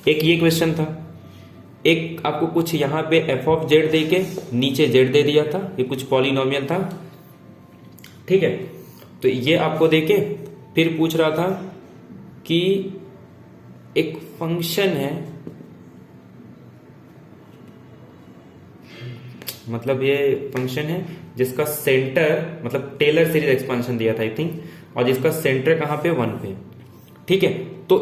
एक ये क्वेश्चन था, एक आपको कुछ यहाँ पे f(z) दे के नीचे z दे दिया था, ये कुछ पॉलिनोमियल था। ठीक है, तो ये आपको देके फिर पूछ रहा था कि एक फंक्शन है, मतलब ये फंक्शन है जिसका सेंटर, मतलब टेलर सीरीज एक्सपेंशन दिया था आई थिंक, और जिसका सेंटर कहां पे 1 पे। ठीक है, तो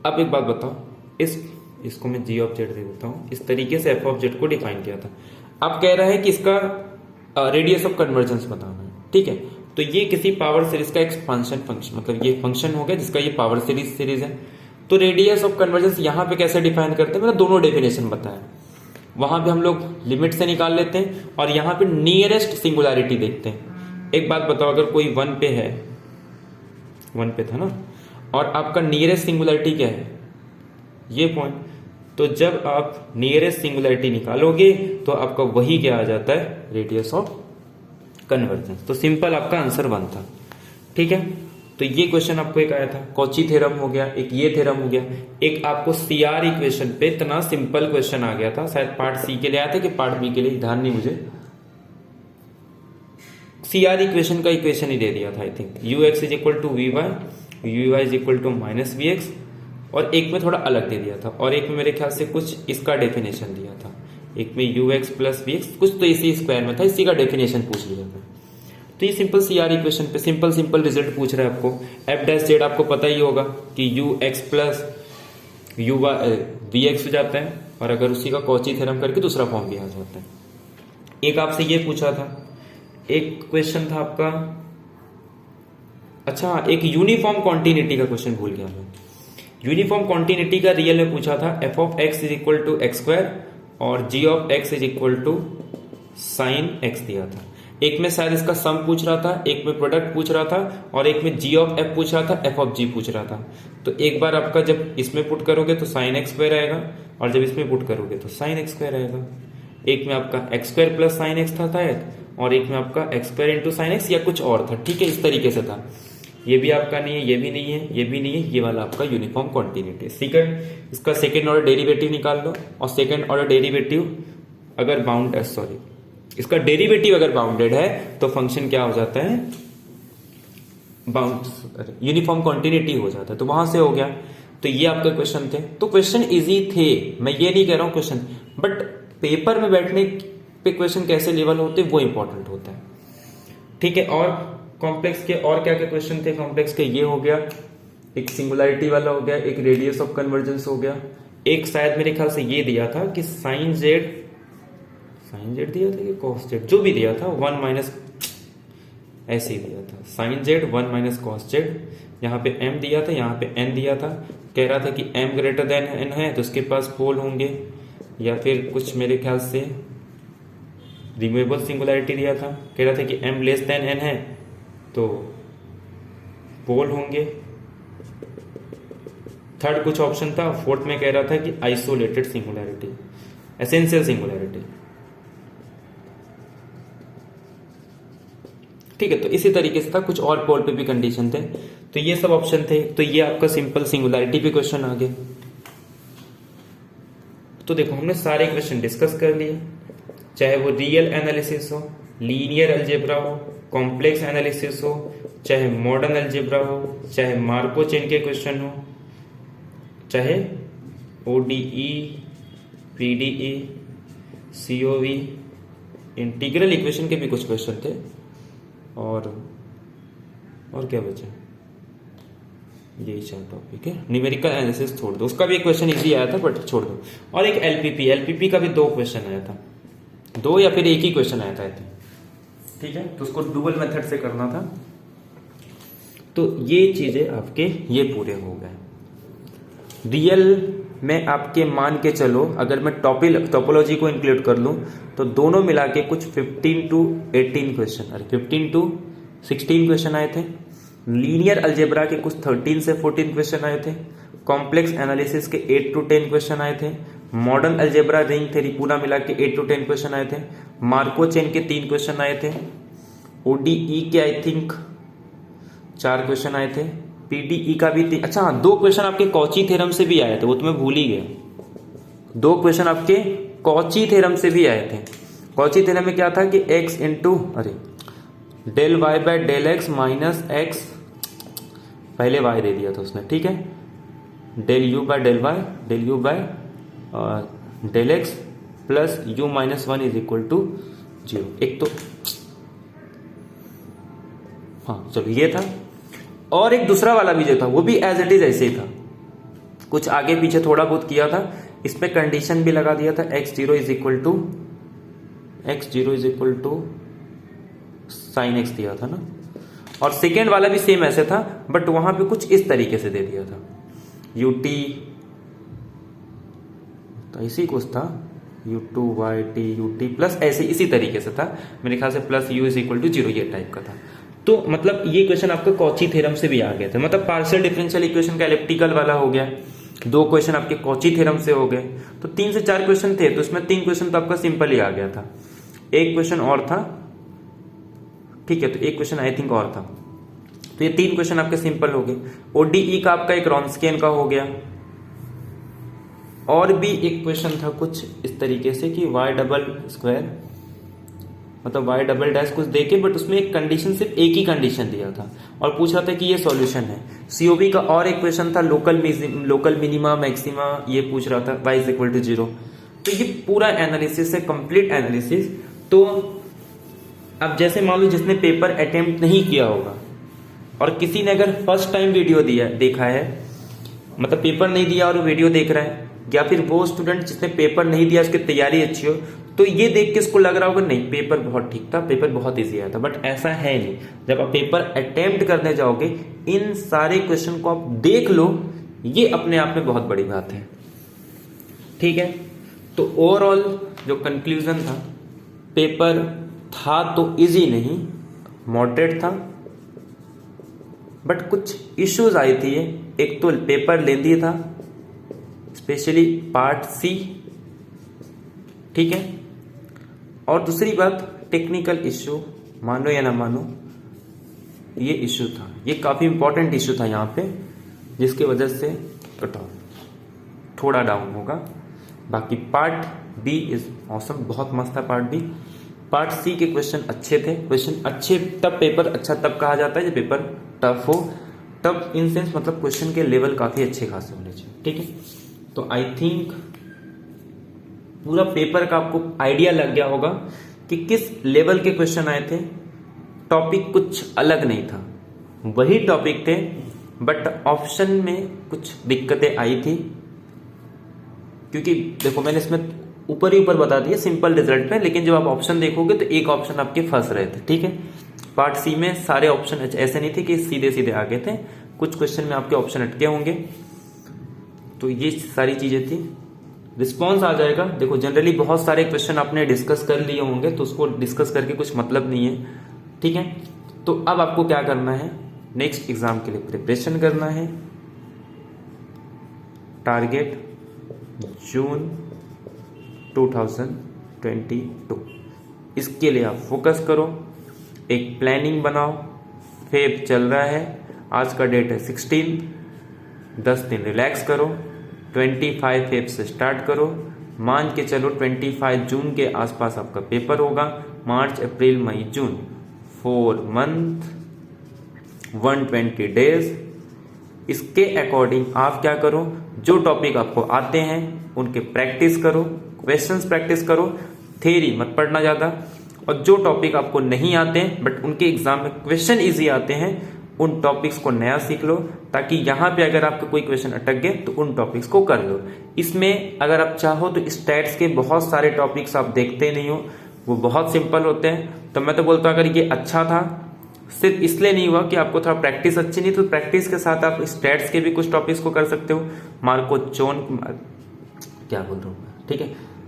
अब एक बात बताओ, इस इसको मैं जी ऑफ जेड दे देता हूँ। इस तरीके से एफ ऑफ जेड को डिफाइन किया था। अब कह रहा है कि इसका रेडियस ऑफ कन्वर्जेंस बताना है, ठीक है। तो ये किसी पावर सीरीज का एक्सपांशन फंक्शन, मतलब ये फंक्शन हो गया जिसका ये पावर सीरीज है। तो रेडियस ऑफ कन्वर्जेंस यहाँ पे कैसे डिफाइन करते हैं, मैंने दोनों डेफिनेशन बताया। वहां पे हम लोग लिमिट से निकाल लेते हैं और यहाँ पे नियरेस्ट सिंगुलैरिटी देखते हैं। एक बात बताओ, अगर कोई 1 पे है, 1 पे था ना, और आपका नियरेस्ट सिंगुलैरिटी क्या है, ये पॉइंट, तो जब आप नियरेस्ट सिंगुलैरिटी निकालोगे तो आपका वही क्या आ जाता है, रेडियस ऑफ कन्वर्जेंस। तो सिंपल आपका आंसर 1 था, ठीक है। तो ये क्वेश्चन आपको एक आया था, कॉची थ्योरम हो गया, एक ये थ्योरम हो गया, एक आपको सीआर इक्वेशन पे इतना सिंपल क्वेश्चन आ गया था, शायद पार्ट सी के लिए आया था कि पार्ट बी के लिए, ध्यान नहीं मुझे। सीआर इक्वेशन का इक्वेशन ही दे दिया था I think, u x is equal to v y, u y is equal to minus v x, और एक में थोड़ा अलग दे दिया था, और एक में मेरे ख्याल से कुछ इसका डेफिनेशन दिया था, एक में u x plus v x, कुछ तो इसी स्क्वायर में था, इसी का डेफिनेशन पूछ लिया था। तो ये सिंपल सीआर इक्वेशन पे सिंपल रिजल्ट पूछ रहा है आपको। एफ डैश जेड आपको पता ही होगा कि u x plus u v x हो जाता है, और अगर उसी का कॉची थ्योरम करके दूसरा फॉर्म भी आ जाता है। एक आपसे ये पूछा था, एक क्वेश्चन था आपका, अच्छा एक यूनिफॉर्म कॉन्टिन्यूटी का क्वेश्चन भूल गया मैं। यूनिफॉर्म कॉन्टिन्यूटी का रियल में पूछा था, f of x is equal to x square और g of x is equal to sine x दिया था। एक में शायद इसका सम पूछ रहा था, एक में प्रोडक्ट पूछ रहा था, और एक में जी ऑफ एफ पूछ रहा था, एफ ऑफ जी पूछ रहा था। तो एक बार आपका जब इसमें पुट करोगे तो साइन एक्स स्क्वायर आएगा, और जब इसमें पुट करोगे तो साइन एक्स स्क्वायर आएगा। एक में आपका x square plus sine x था शायद, और एक में आपका x square into sine x या कुछ और था, ठीक है, इस तरीके से था। ये भी आपका नहीं है, ये भी नहीं है, ये भी नहीं है, ये वाला आपका यूनिफॉर्म कॉन्टिन्यूटी। सेकंड, इसका सेकंड ऑर्डर डेरिवेटिव निकाल लो, और सेकंड ऑर्डर डेरिवेटिव अगर बाउंड, सॉरी, इसका डेरिवेटिव अगर बाउंडेड है तो फंक्शन क्या हो जाता है, बाउंड यूनिफॉर्म कॉन्टिन्यूटी हो जाता है। तो वहां से हो गया। तो ये आपका क्वेश्चन थे। तो क्वेश्चन इजी थे, मैं ये नहीं कह रहा हूं क्वेश्चन, बट पेपर में बैठने पे क्वेश्चन कैसे लेवल होते वो इंपॉर्टेंट होता है, ठीक है। और कॉम्प्लेक्स के और क्या क्या क्वेश्चन थे कॉम्प्लेक्स के, ये हो गया, एक सिंगुलैरिटी वाला हो गया, एक रेडियस ऑफ कन्वर्जेंस हो गया, एक शायद मेरे ख्याल से ये दिया था कि साइन जेड दिया था कि कॉस जेड, जो भी दिया था 1 माइनस, ऐसे ही दिया था, sine z 1 minus cos z. यहाँ पे m दिया था, यहाँ पे n दिया था, कह रहा था कि m ग्रेटर देन n है तो उसके पास पोल होंगे, या फिर कुछ मेरे ख्याल से रिमूवेबल सिंगुलैरिटी दिया था, कह रहा था कि m लेस देन n है तो पोल होंगे। थर्ड कुछ ऑप्शन था, फोर्थ में कह रहा था कि आइसोलेटेड सिंगुलैरिटी, एसेंशियल सिंगुलैरिटी, ठीक है। तो इसी तरीके से था, कुछ और पोल पे भी कंडीशन थे। तो ये सब ऑप्शन थे। तो ये आपका सिंपल सिंगुलैरिटी पे क्वेश्चन आ गए। तो देखो हमने सारे क्वेश्चन डिस्कस कर लिए, चाहे वो रियल एनालिसिस हो, लीनियर अलजेब्रा हो, कॉम्प्लेक्स एनालिसिस हो, चाहे मॉडर्न अलजेब्रा हो, चाहे मार्को चेन के क्वेश्चन हो, चाहे ODE, PDE, CoV, integral equation के भी कुछ क्वेश्चन थे, और क्या बचा, यही चार टॉपिक है। न्यूमेरिकल एनालिसिस छोड़ दो, उसका भी एक क्वेश्चन इजी आया था बट छोड़ दो। और एक एलपीपी का भी 2 क्वेश्चन आया था, 2 या फिर एक ही क्वेश्चन आया था, ठीक है। तो उसको डुअल मेथड से करना था। तो ये चीजें आपके ये पूरे हो गए। रियल में आपके मान के चलो, अगर मैं टोपोलॉजी को इंक्लूड कर लूं तो दोनों मिला के कुछ 15 to 18 क्वेश्चन, अरे 15 to 16 क्वेश्चन आए थे। लीनियर अलजेब्रा के कुछ 13 से 14 क्वेश्चन आए थे। कॉम्प्लेक्स एनालिसिस के 8 to 10 क्वेश्चन आए थे। मॉडर्न अलजेब्रा रिंग थ्योरी पूरा मिला के 8 to 10 क्वेश्चन आए थे। मार्को चेन के 3 क्वेश्चन आए थे। ओडीई के आई थिंक 4 क्वेश्चन आए थे। पीडीई का भी अच्छा हाँ, 2 क्वेश्चन आपके कॉची थ्योरम से भी आए थे, वो तो मैं भूल ही गया। 2 क्वेश्चन आपके कॉची थ्योरम से भी आए थे। कॉची थ्योरम में क्या था कि x into del y by del x minus x, पहले y दे दिया था उसने, ठीक है, del u by del y, del u by del x plus u minus 1 is equal to 0। एक तो हाँ चलो ये था, और एक दूसरा वाला भी जो था वो भी एज इट इज ऐसे ही था। कुछ आगे पीछे थोड़ा बहुत किया था, इसमें कंडीशन भी लगा दिया था x0 is equal to sine x दिया था ना। और सेकेंड वाला भी सेम ऐसे था, बट वहां पे कुछ इस तरीके से दे दिया था ut, तो इसी कुछ था u2 yt ut प्लस ऐसे इसी तरीके से था मेरे ख्याल से, plus u is equal to 0 ये टाइप का था। तो मतलब ये क्वेश्चन आपका कॉची थ्योरम से भी आ गया था, मतलब पार्शियल डिफरेंशियल इक्वेशन का एलिप्टिकल वाला हो गया, 2 क्वेश्चन आपके कॉची थ्योरम से हो गए, तो 3 से 4 क्वेश्चन थे, तो इसमें 3 क्वेश्चन तो आपका सिंपल ही आ गया था। एक क्वेश्चन और था, ठीक है, तो एक क्वेश्चन आई थिंक और था, तो ये 3 क्वेश्चन आपके सिंपल हो गए। ओडीई का आपका एक रॉन्स्कियन का हो गया, और भी एक क्वेश्चन था कुछ इस तरीके से कि y डबल स्क्वायर मतलब y डबल डैश कुछ देके, बट उसमें एक कंडीशन, सिर्फ एक ही कंडीशन दिया था और पूछा था कि ये सॉल्यूशन है। सीओबी का और एक क्वेश्चन था लोकल मिनिमा मैक्सिमा, ये पूछ रहा था y इज इक्वल टू 0। तो ये पूरा एनालिसिस है, कंप्लीट एनालिसिस। तो अब जैसे मान लो जिसने पेपर अटेम्प्ट नहीं किया होगा और किसी ने अगर फर्स्ट टाइम वीडियो देखा है, मतलब पेपर नहीं दिया और वीडियो देख रहा है, या फिर वो स्टूडेंट जिसने पेपर नहीं दिया उसकी तैयारी अच्छी हो, तो ये देख के इसको लग रहा होगा नहीं पेपर बहुत ठीक था, पेपर बहुत इजी आया था, बट ऐसा है नहीं। जब आप पेपर अटेम्प्ट करने जाओगे, इन सारे क्वेश्चन को आप देख लो, ये अपने आप में बहुत बड़ी बात है, ठीक है। तो ओवरऑल जो कंक्लूजन था, पेपर था तो इजी नहीं, मॉडरेट था, बट कुछ इश्यूज आई थी। एक तो पेपर लेंदी था, स्पेशली पार्ट सी, ठीक है, और दूसरी बात टेक्निकल इश्यू, मानो या ना मानो, ये इश्यू था, ये काफी इंपॉर्टेंट इश्यू था यहाँ पे, जिसकी वजह से कट ऑफ थोड़ा डाउन होगा। बाकी पार्ट बी इज ऑसम, बहुत मस्त था पार्ट बी। पार्ट सी के क्वेश्चन अच्छे थे, क्वेश्चन अच्छे तब पेपर अच्छा तब कहा जाता है जब पेपर टफ हो, तब इन सेंस मतलब क्वेश्चन के लेवल काफी अच्छे खासे होने चाहिए, ठीक है। तो आई थिंक पूरा पेपर का आपको आइडिया लग गया होगा कि किस लेवल के क्वेश्चन आए थे। टॉपिक कुछ अलग नहीं था, वही टॉपिक थे, बट ऑप्शन में कुछ दिक्कतें आई थी, क्योंकि देखो मैंने इसमें ऊपर ही ऊपर बता दिया सिंपल रिजल्ट में, लेकिन जब आप ऑप्शन देखोगे तो एक ऑप्शन आपके फंस रहे थे, ठीक है। पार्ट सी में सारे ऑप्शन ऐसे नहीं थे कि सीधे सीधे आगे थे, कुछ क्वेश्चन में आपके ऑप्शन अटके होंगे, तो ये सारी चीजें थी। रिस्पॉन्स आ जाएगा, देखो जनरली बहुत सारे क्वेश्चन आपने डिस्कस कर लिए होंगे, तो उसको डिस्कस करके कुछ मतलब नहीं है, ठीक है। तो अब आपको क्या करना है, नेक्स्ट एग्जाम के लिए प्रिपरेशन करना है। टारगेट जून 2022, इसके लिए आप फोकस करो, एक प्लानिंग बनाओ। फेब चल रहा है, आज का डेट है 16, 10 दिन रिलैक्स करो, 25 फेब से स्टार्ट करो, मान के चलो 25 जून के आसपास आपका पेपर होगा। मार्च अप्रैल मई जून 4 मंथ 120 डेज। इसके अकॉर्डिंग आप क्या करो, जो टॉपिक आपको आते हैं उनके प्रैक्टिस करो, क्वेश्चंस प्रैक्टिस करो, थ्योरी मत पढ़ना ज्यादा, और जो टॉपिक आपको नहीं आते हैं बट उनके एग्जाम में क्वेश्चन इजी आते हैं, उन टॉपिक्स को नया सीख लो, ताकि यहां पे अगर आपका कोई क्वेश्चन अटक गए तो उन टॉपिक्स को कर लो। इसमें अगर आप चाहो तो स्टैट्स के बहुत सारे टॉपिक्स आप देखते नहीं हो, वो बहुत सिंपल होते हैं। तो मैं तो बोलता हूं अगर ये अच्छा था, सिर्फ इसलिए नहीं हुआ कि आपको थोड़ा प्रैक्टिस अच्छी नहीं, तो प्रैक्टिस के साथ आप स्टैट्स के भी कुछ टॉपिक्स को कर सकते हो।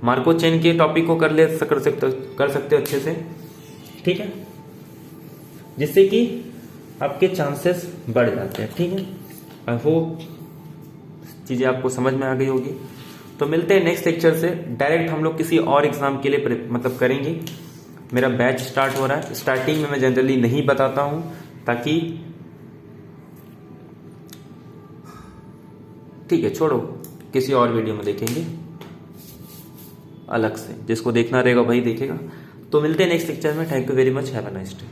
मार्को चेन के टॉपिक को कर सकते हो अच्छे से, ठीक है, जिससे कि आपके चांसेस बढ़ जाते हैं, ठीक है। आई होप चीजें आपको समझ में आ गई होगी। तो मिलते हैं नेक्स्ट लेक्चर से, डायरेक्ट हम लोग किसी और एग्जाम के लिए मतलब करेंगे। मेरा बैच स्टार्ट हो रहा है, स्टार्टिंग में मैं जनरली नहीं बताता हूं, ताकि ठीक है छोड़ो, किसी और वीडियो में देखेंगे अलग से, जिसको देखना रहेगा वही देखेगा। तो मिलते हैं नेक्स्ट लेक्चर में। Thank you very much, have a nice day.